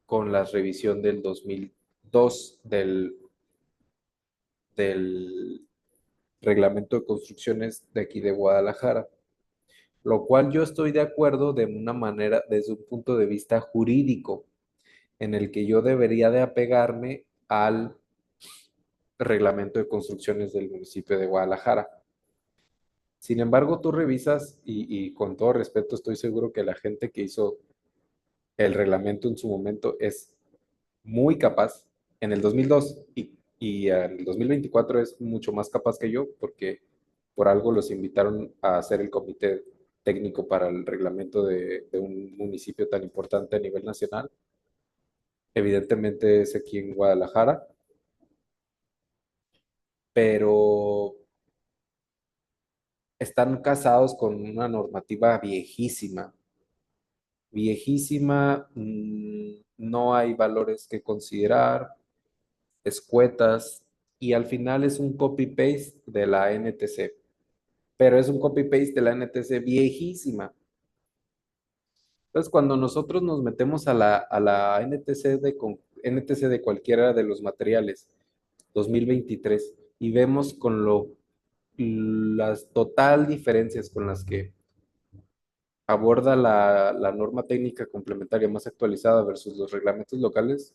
con la revisión del 2002 del reglamento de construcciones de aquí de Guadalajara, lo cual yo estoy de acuerdo de una manera, desde un punto de vista jurídico, en el que yo debería de apegarme al reglamento de construcciones del municipio de Guadalajara. Sin embargo, tú revisas y con todo respeto estoy seguro que la gente que hizo el reglamento en su momento es muy capaz en el 2002 y en el 2024 es mucho más capaz que yo porque por algo los invitaron a hacer el comité técnico para el reglamento de un municipio tan importante a nivel nacional. Evidentemente es aquí en Guadalajara, pero están casados con una normativa viejísima, viejísima, no hay valores que considerar, escuetas, y al final es un copy-paste de la NTC, pero es un copy-paste de la NTC viejísima. Entonces, cuando nosotros nos metemos a la NTC de cualquiera de los materiales 2023 y vemos las total diferencias con las que aborda la norma técnica complementaria más actualizada versus los reglamentos locales,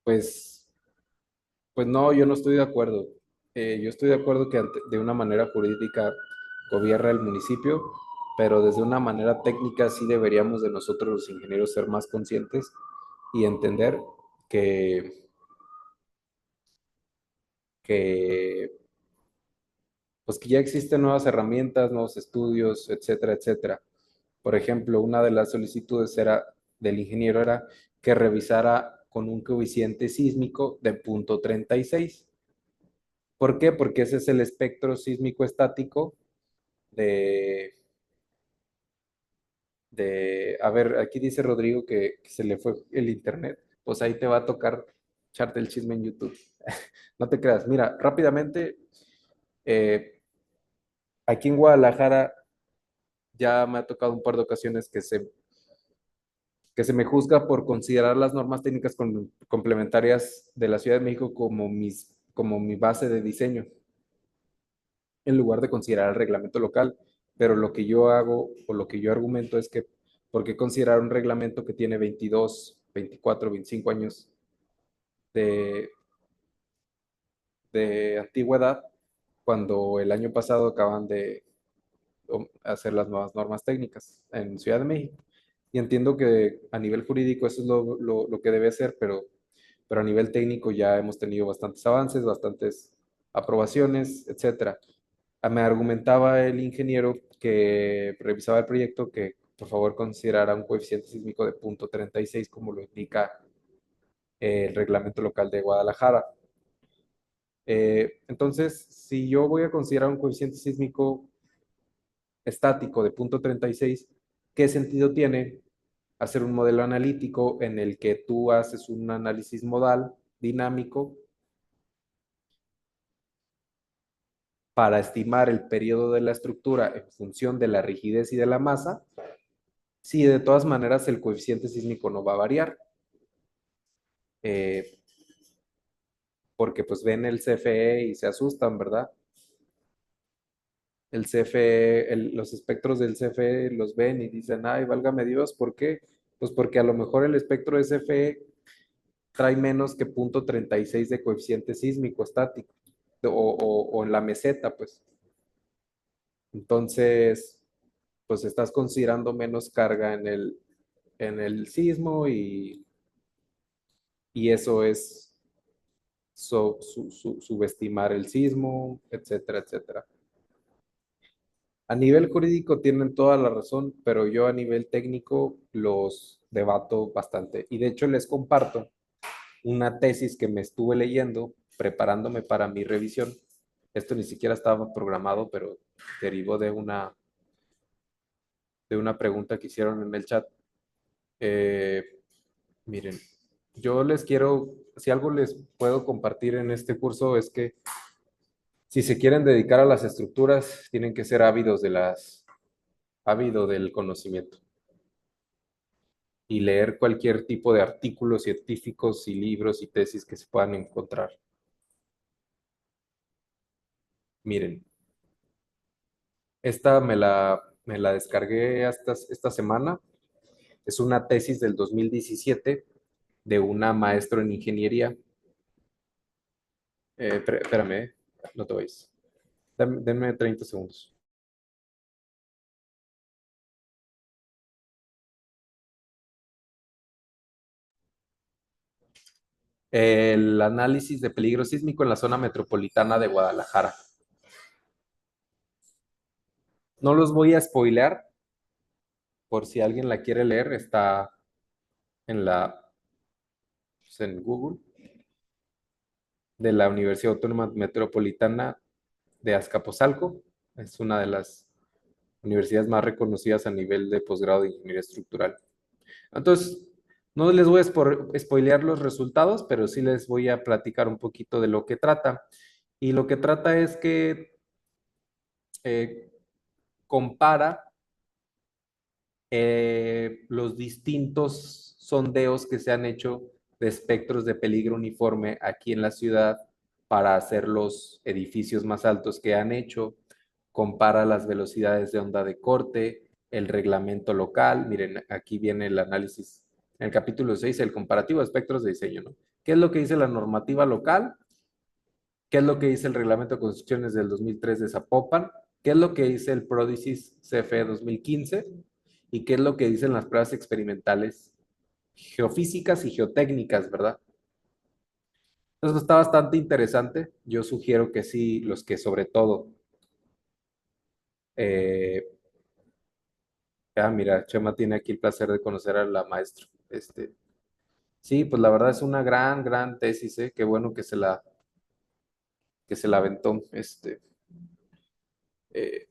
pues, pues no, yo no estoy de acuerdo. Yo estoy de acuerdo que de una manera jurídica gobierna el municipio, pero desde una manera técnica sí deberíamos de nosotros los ingenieros ser más conscientes y entender que, que, pues que ya existen nuevas herramientas, nuevos estudios, etcétera, etcétera. Por ejemplo, una de las solicitudes del ingeniero era que revisara con un coeficiente sísmico de 0.36. ¿Por qué? Porque ese es el espectro sísmico estático de, a ver, aquí dice Rodrigo que se le fue el internet. Pues ahí te va a tocar echarte el chisme en YouTube. No te creas. Mira, rápidamente, eh, aquí en Guadalajara ya me ha tocado un par de ocasiones que se me juzga por considerar las normas técnicas complementarias de la Ciudad de México como mi base de diseño, en lugar de considerar el reglamento local. Pero lo que yo hago o lo que yo argumento es que, ¿por qué considerar un reglamento que tiene 22, 24, 25 años de, de antigüedad cuando el año pasado acaban de hacer las nuevas normas técnicas en Ciudad de México? Y entiendo que a nivel jurídico eso es lo que debe ser, pero a nivel técnico ya hemos tenido bastantes avances, bastantes aprobaciones, etcétera. Me argumentaba el ingeniero que revisaba el proyecto que por favor considerara un coeficiente sísmico de 0.36 como lo indica el reglamento local de Guadalajara. Entonces, si yo voy a considerar un coeficiente sísmico estático de 0.36, ¿qué sentido tiene hacer un modelo analítico en el que tú haces un análisis modal dinámico para estimar el periodo de la estructura en función de la rigidez y de la masa, si de todas maneras el coeficiente sísmico no va a variar? Eh, Porque pues ven el CFE y se asustan, ¿verdad? El CFE, los espectros del CFE los ven y dicen, ay, válgame Dios, ¿por qué? Pues porque a lo mejor el espectro de CFE trae menos que 0.36 de coeficiente sísmico estático, o en la meseta, pues. Entonces, pues estás considerando menos carga en el sismo y eso es subestimar el sismo, etcétera, etcétera. A nivel jurídico tienen toda la razón, pero yo a nivel técnico los debato bastante. Y de hecho les comparto una tesis que me estuve leyendo, preparándome para mi revisión. Esto ni siquiera estaba programado, pero derivó de una pregunta que hicieron en el chat. Eh, Miren, yo les quiero, si algo les puedo compartir en este curso es que si se quieren dedicar a las estructuras, tienen que ser ávido del conocimiento y leer cualquier tipo de artículos científicos y libros y tesis que se puedan encontrar. Miren, esta me la descargué esta semana. Es una tesis del 2017 de una maestra en ingeniería. Espérame, no te vayas. Denme 30 segundos. El análisis de peligro sísmico en la zona metropolitana de Guadalajara. No los voy a spoilear, por si alguien la quiere leer, está en pues, en Google, de la Universidad Autónoma Metropolitana de Azcapotzalco. Es una de las universidades más reconocidas a nivel de posgrado de ingeniería estructural. Entonces, no les voy a spoilear los resultados, pero sí les voy a platicar un poquito de lo que trata. Y lo que trata es que compara los distintos sondeos que se han hecho de espectros de peligro uniforme aquí en la ciudad para hacer los edificios más altos que han hecho, compara las velocidades de onda de corte, el reglamento local. Miren, aquí viene el análisis en el capítulo 6, el comparativo de espectros de diseño, ¿no? ¿Qué es lo que dice la normativa local? ¿Qué es lo que dice el reglamento de construcciones del 2003 de Zapopan? ¿Qué es lo que dice el PRODISIS CFE 2015? ¿Y qué es lo que dicen las pruebas experimentales geofísicas y geotécnicas, verdad? Entonces está bastante interesante. Yo sugiero que sí, los que sobre todo... mira, Chema tiene aquí el placer de conocer a la maestra. Sí, pues la verdad es una gran, gran tesis, ¿eh? Qué bueno que se la aventó. Eh,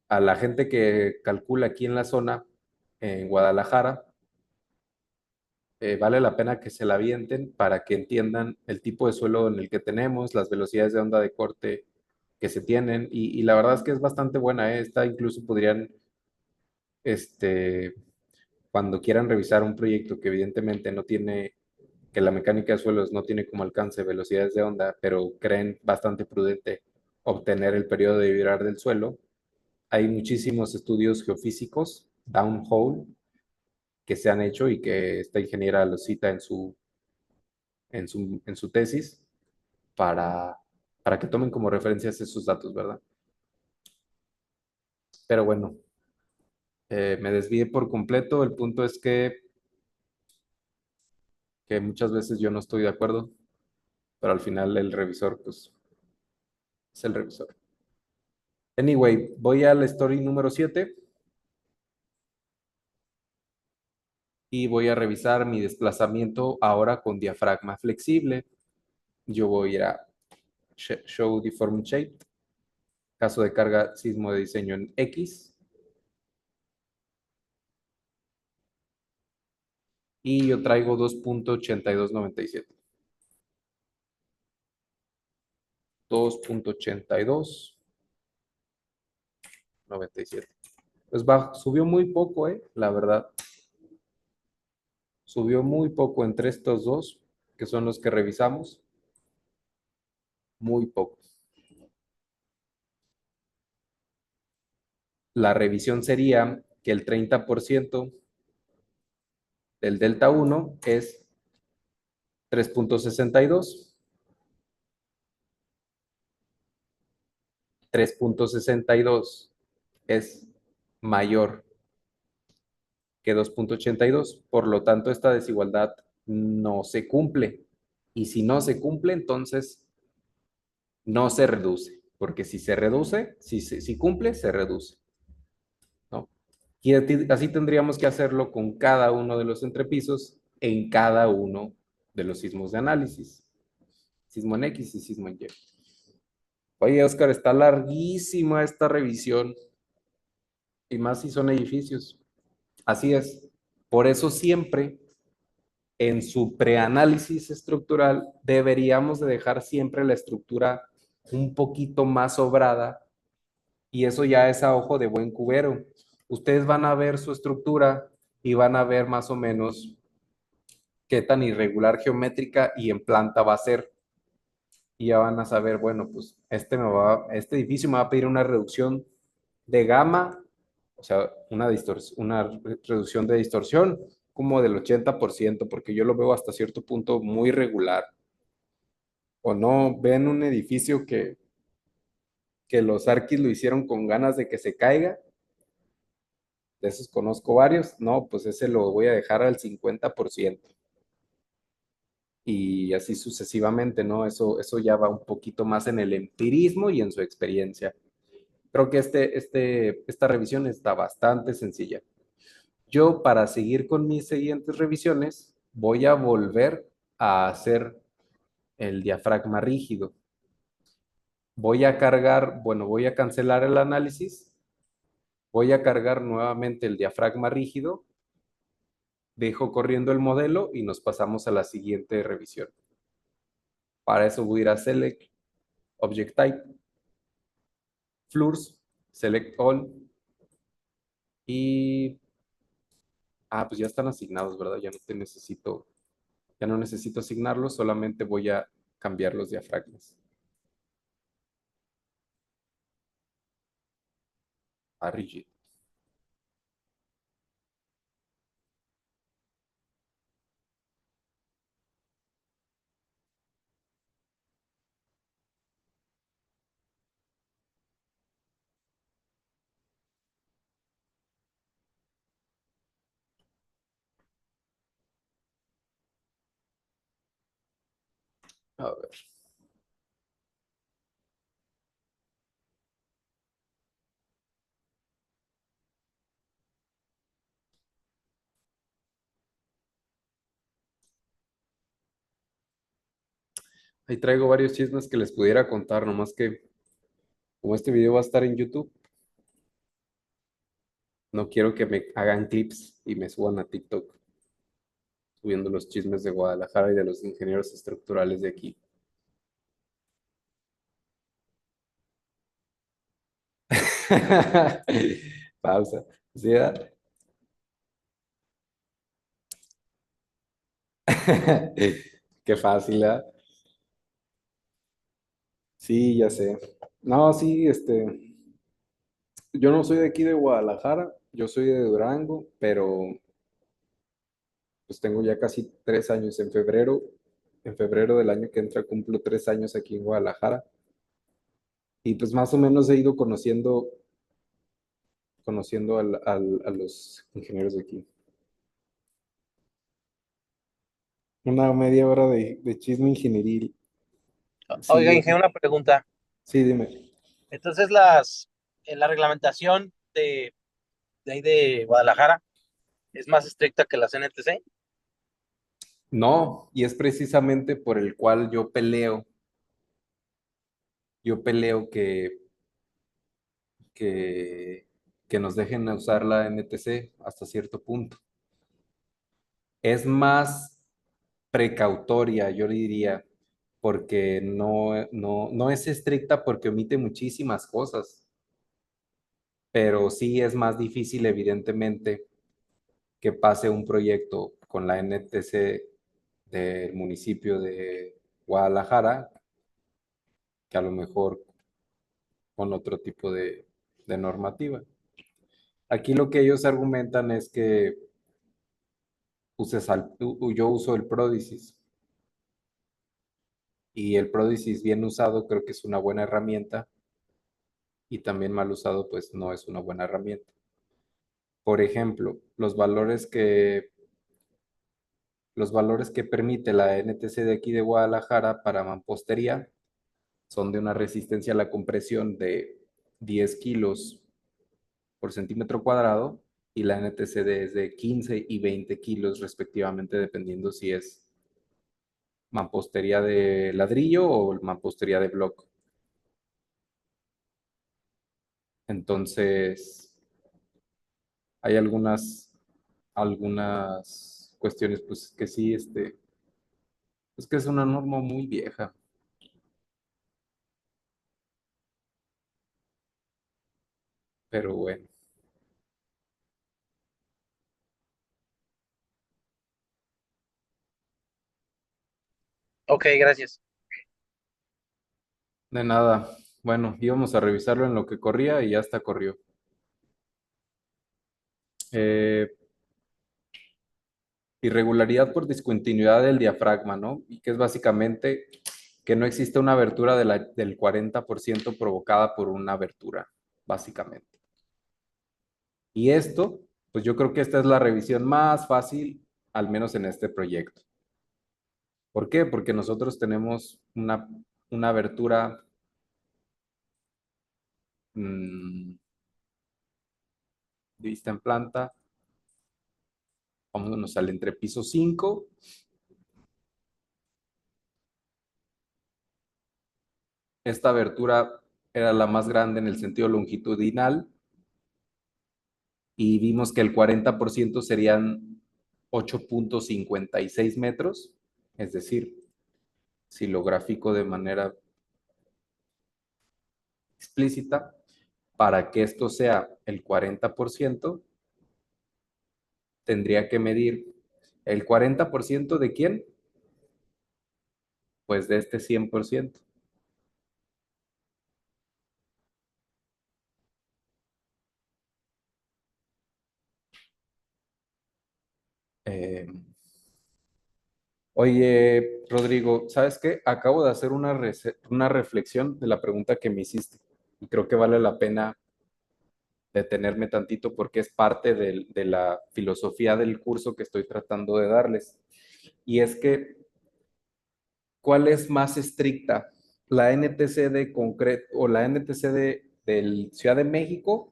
a la gente que calcula aquí en la zona, en Guadalajara, vale la pena que se la avienten para que entiendan el tipo de suelo en el que tenemos, las velocidades de onda de corte que se tienen, y la verdad es que es bastante buena, ¿eh? Esta incluso podrían cuando quieran revisar un proyecto que evidentemente no tiene, que la mecánica de suelos no tiene como alcance velocidades de onda, pero creen bastante prudente obtener el periodo de vibrar del suelo, hay muchísimos estudios geofísicos, downhole, que se han hecho y que esta ingeniera lo cita en su tesis para, para que tomen como referencias esos datos, ¿verdad? Pero bueno, me desvié por completo. El punto es que muchas veces yo no estoy de acuerdo, pero al final el revisor, pues, es el revisor. Anyway, voy a la story número 7 y voy a revisar mi desplazamiento ahora con diafragma flexible. Yo voy a ir a Show Deform Shape, caso de carga sismo de diseño en X, y yo traigo 2.8297. 2.8297. Pues subió muy poco, la verdad. Subió muy poco entre estos dos, que son los que revisamos. Muy poco. La revisión sería que el 30% del delta 1 es 3.62. 3.62 es mayor que 2.82. Por lo tanto, esta desigualdad no se cumple. Y si no se cumple, entonces no se reduce. Porque si se reduce, si cumple, se reduce, ¿no? Y así tendríamos que hacerlo con cada uno de los entrepisos en cada uno de los sismos de análisis. Sismo en X y sismo en Y. Oye, Oscar, está larguísima esta revisión. Y más si son edificios. Así es. Por eso siempre en su preanálisis estructural deberíamos de dejar siempre la estructura un poquito más sobrada y eso ya es a ojo de buen cubero. Ustedes van a ver su estructura y van a ver más o menos qué tan irregular geométrica y en planta va a ser. Y ya van a saber, bueno, pues este edificio me va a pedir una reducción de gamma, o sea, una reducción de distorsión como del 80%, porque yo lo veo hasta cierto punto muy regular. O no, ven un edificio que los arquis lo hicieron con ganas de que se caiga, de esos conozco varios, no, pues ese lo voy a dejar al 50%. Y así sucesivamente, ¿no? Eso ya va un poquito más en el empirismo y en su experiencia. Creo que esta revisión está bastante sencilla. Yo, para seguir con mis siguientes revisiones, voy a volver a hacer el diafragma rígido. Voy a cargar, bueno, voy a cancelar el análisis, voy a cargar nuevamente el diafragma rígido, dejo corriendo el modelo y nos pasamos a la siguiente revisión. Para eso voy a ir a Select, Object Type, Floors, Select All y... pues ya están asignados, ¿verdad? Ya no necesito asignarlos, solamente voy a cambiar los diafragmas. A rigid. A ver. Ahí traigo varios chismes que les pudiera contar, nomás que como este video va a estar en YouTube, no quiero que me hagan clips y me suban a TikTok subiendo los chismes de Guadalajara y de los ingenieros estructurales de aquí. Pausa. ¿Sí, verdad? Qué fácil, ¿eh? Sí, ya sé. No, sí, yo no soy de aquí de Guadalajara, yo soy de Durango, pero pues tengo ya casi 3 años en febrero del año que entra cumplo 3 años aquí en Guadalajara y pues más o menos he ido conociendo a los ingenieros de aquí. Una media hora de chisme ingenieril. Sí, Oiga, Inge, una pregunta. sí, dime. Entonces, la reglamentación de ahí de Guadalajara es más estricta que la CNTC. No, y es precisamente por el cual yo peleo que, que nos dejen usar la NTC hasta cierto punto. Es más precautoria, yo le diría, porque no es estricta porque omite muchísimas cosas, pero sí es más difícil, evidentemente, que pase un proyecto con la NTC del municipio de Guadalajara que a lo mejor con otro tipo de normativa. Aquí lo que ellos argumentan es que yo uso el Prodigy y el Prodigy bien usado creo que es una buena herramienta y también mal usado pues no es una buena herramienta. Por ejemplo, los valores que permite la NTC de aquí de Guadalajara para mampostería son de una resistencia a la compresión de 10 kilos por centímetro cuadrado y la NTCD es de 15 y 20 kilos respectivamente, dependiendo si es mampostería de ladrillo o mampostería de block. Entonces, hay algunas cuestiones, pues que sí, es que es una norma muy vieja, pero bueno, Ok, gracias. de nada. Bueno, íbamos a revisarlo en lo que corría y ya está corrió. Eh, Irregularidad por discontinuidad del diafragma, ¿no? Y que es básicamente que no existe una abertura del 40% provocada por una abertura, básicamente. Y esto, pues yo creo que esta es la revisión más fácil, al menos en este proyecto. ¿Por qué? Porque nosotros tenemos una abertura vista en planta, vámonos al entre piso 5. Esta abertura era la más grande en el sentido longitudinal y vimos que el 40% serían 8.56 metros, es decir, si lo grafico de manera explícita, para que esto sea el 40%, tendría que medir el 40% de quién, pues de este 100%. Eh, Oye, Rodrigo, ¿sabes qué? Acabo de hacer una reflexión de la pregunta que me hiciste y creo que vale la pena detenerme tantito porque es parte de la filosofía del curso que estoy tratando de darles. Y es que, ¿cuál es más estricta? ¿La NTC de concreto o la NTC de Ciudad de México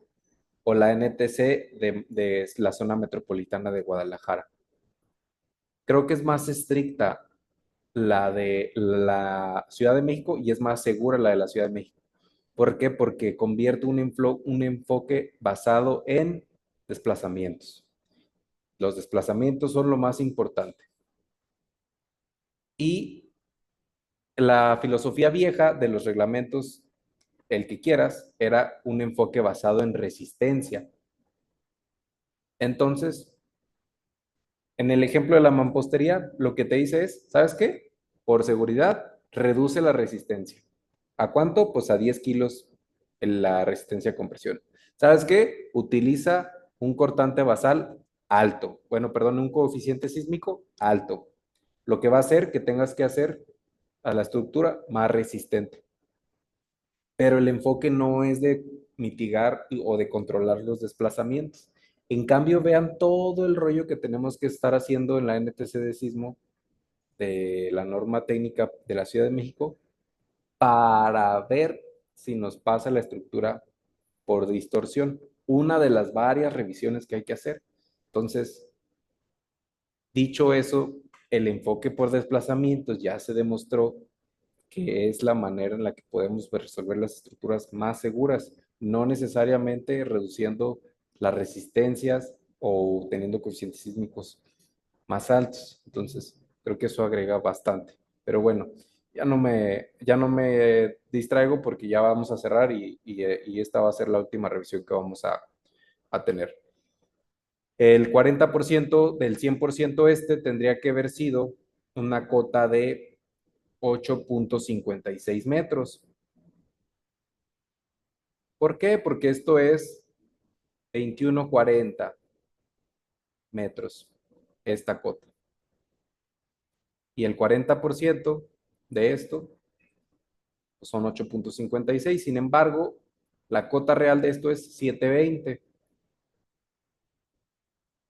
o la NTC de la zona metropolitana de Guadalajara? Creo que es más estricta la de la Ciudad de México y es más segura la de la Ciudad de México. ¿Por qué? Porque convierte un enfoque basado en desplazamientos. Los desplazamientos son lo más importante. Y la filosofía vieja de los reglamentos, el que quieras, era un enfoque basado en resistencia. Entonces, En el ejemplo de la mampostería, lo que te dice es, ¿sabes qué? Por seguridad, reduce la resistencia. ¿A cuánto? Pues a 10 kilos en la resistencia a compresión. ¿Sabes qué? Utiliza un cortante basal alto. Bueno, perdón, un coeficiente sísmico alto. Lo que va a hacer que tengas que hacer a la estructura más resistente. Pero el enfoque no es de mitigar o de controlar los desplazamientos. En cambio, vean todo el rollo que tenemos que estar haciendo en la NTC de sismo de la norma técnica de la Ciudad de México para ver si nos pasa la estructura por distorsión. Una de las varias revisiones que hay que hacer. Entonces, dicho eso, el enfoque por desplazamientos ya se demostró que es la manera en la que podemos resolver las estructuras más seguras, no necesariamente reduciendo las resistencias o teniendo coeficientes sísmicos más altos. Entonces, creo que eso agrega bastante. Pero bueno, ya no me distraigo porque ya vamos a cerrar y esta va a ser la última revisión que vamos a tener. El 40% del 100% este tendría que haber sido una cota de 8.56 metros. ¿Por qué? Porque esto es 21.40 metros, esta cota. Y el 40% de esto pues son 8.56. Sin embargo, la cota real de esto es 7.20.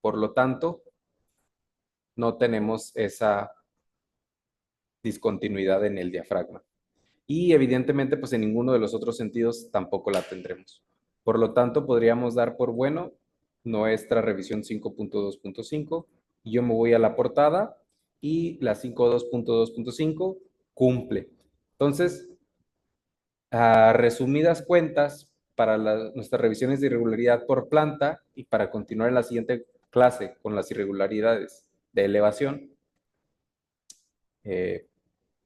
Por lo tanto, no tenemos esa discontinuidad en el diafragma. Y evidentemente, pues en ninguno de los otros sentidos tampoco la tendremos. Por lo tanto, podríamos dar por bueno nuestra revisión 5.2.5 y yo me voy a la portada y la 5.2.2.5 cumple. Entonces, a resumidas cuentas, para nuestras revisiones de irregularidad por planta y para continuar en la siguiente clase con las irregularidades de elevación, eh,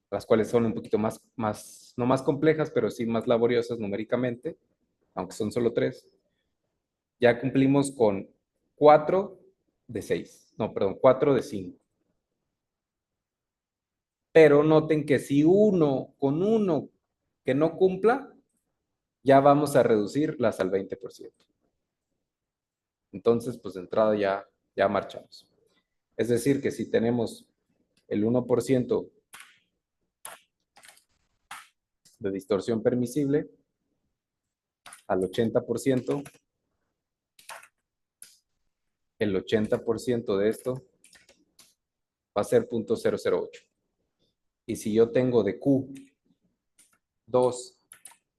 las cuales son un poquito no más complejas, pero sí más laboriosas numéricamente, aunque son solo 3, ya cumplimos con 4 de 6, no, perdón, 4 de 5. Pero noten que si uno que no cumpla, ya vamos a reducirlas al 20%. Entonces, pues de entrada ya marchamos. Es decir, que si tenemos el 1% de distorsión permisible al 80%, el 80% de esto va a ser 0.008. Y si yo tengo de Q 2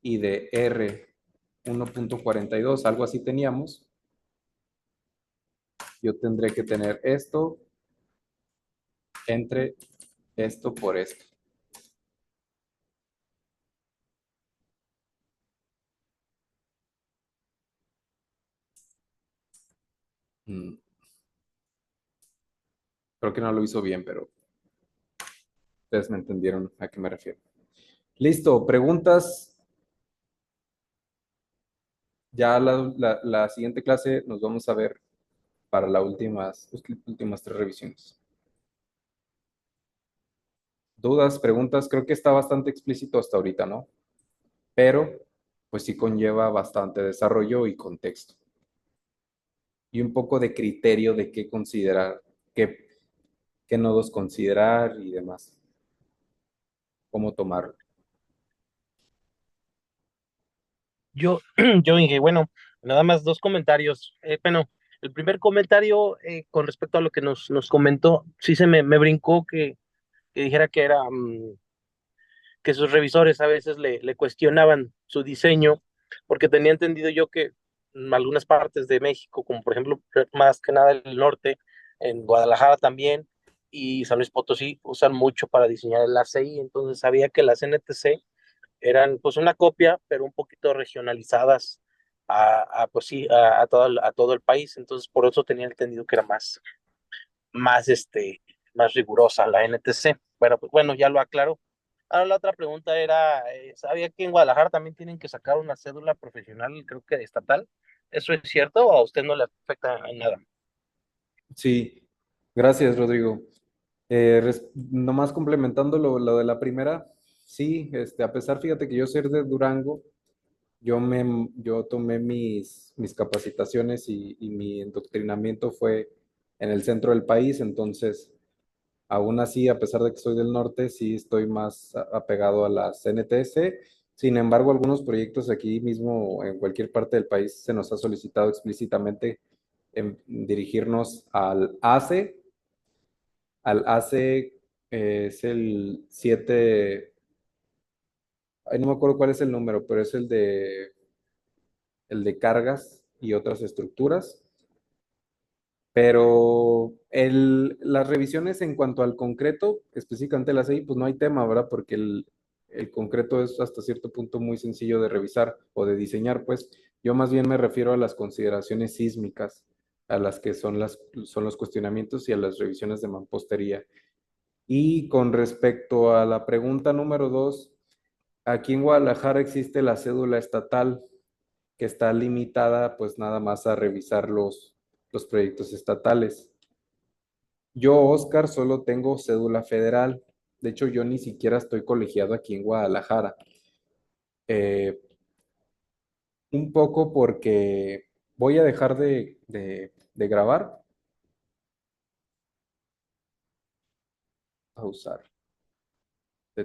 y de R 1.42, algo así teníamos, yo tendré que tener esto entre esto por esto. Creo que no lo hizo bien, pero ustedes me entendieron a qué me refiero. Listo, preguntas. Ya la siguiente clase nos vamos a ver para las últimas 3 revisiones. ¿Dudas, preguntas? Creo que está bastante explícito hasta ahorita, ¿no? Pero, pues sí conlleva bastante desarrollo y contexto. Y un poco de criterio de qué considerar, qué nodos considerar y demás. Cómo tomarlo. Yo dije, bueno, nada más dos comentarios. Bueno, el primer comentario con respecto a lo que nos comentó, sí me brincó que dijera que era que sus revisores a veces le cuestionaban su diseño, porque tenía entendido yo que en algunas partes de México, como por ejemplo más que nada el norte, en Guadalajara también, y San Luis Potosí, usan mucho para diseñar el ACI, entonces sabía que las NTC eran pues una copia, pero un poquito regionalizadas pues sí, a todo el país, entonces por eso tenía entendido que era más, más rigurosa la NTC. Pero pues bueno, ya lo aclaro. Ahora la otra pregunta era, ¿sabía que en Guadalajara también tienen que sacar una cédula profesional, creo que estatal? ¿Eso es cierto o a usted no le afecta en nada? Sí, Gracias, Rodrigo. Nomás complementando lo de la primera, sí, a pesar, fíjate que yo ser de Durango, yo tomé mis capacitaciones y mi endoctrinamiento fue en el centro del país, entonces, aún así, a pesar de que soy del norte, sí estoy más apegado a la CNTS. Sin embargo, algunos proyectos aquí mismo, en cualquier parte del país, se nos ha solicitado explícitamente dirigirnos al ACE, es el 7, ay, no me acuerdo cuál es el número, pero es el de cargas y otras estructuras. Pero las revisiones en cuanto al concreto, específicamente la ACI, pues no hay tema, ¿verdad? Porque el concreto es hasta cierto punto muy sencillo de revisar o de diseñar, pues yo más bien me refiero a las consideraciones sísmicas, a las que son los cuestionamientos y a las revisiones de mampostería. Y con respecto a la pregunta número 2, aquí en Guadalajara existe la cédula estatal que está limitada pues nada más a revisar los proyectos estatales. Yo, Oscar, solo tengo cédula federal. De hecho, yo ni siquiera estoy colegiado aquí en Guadalajara. Eh, un poco porque voy a dejar de grabar. Pausar.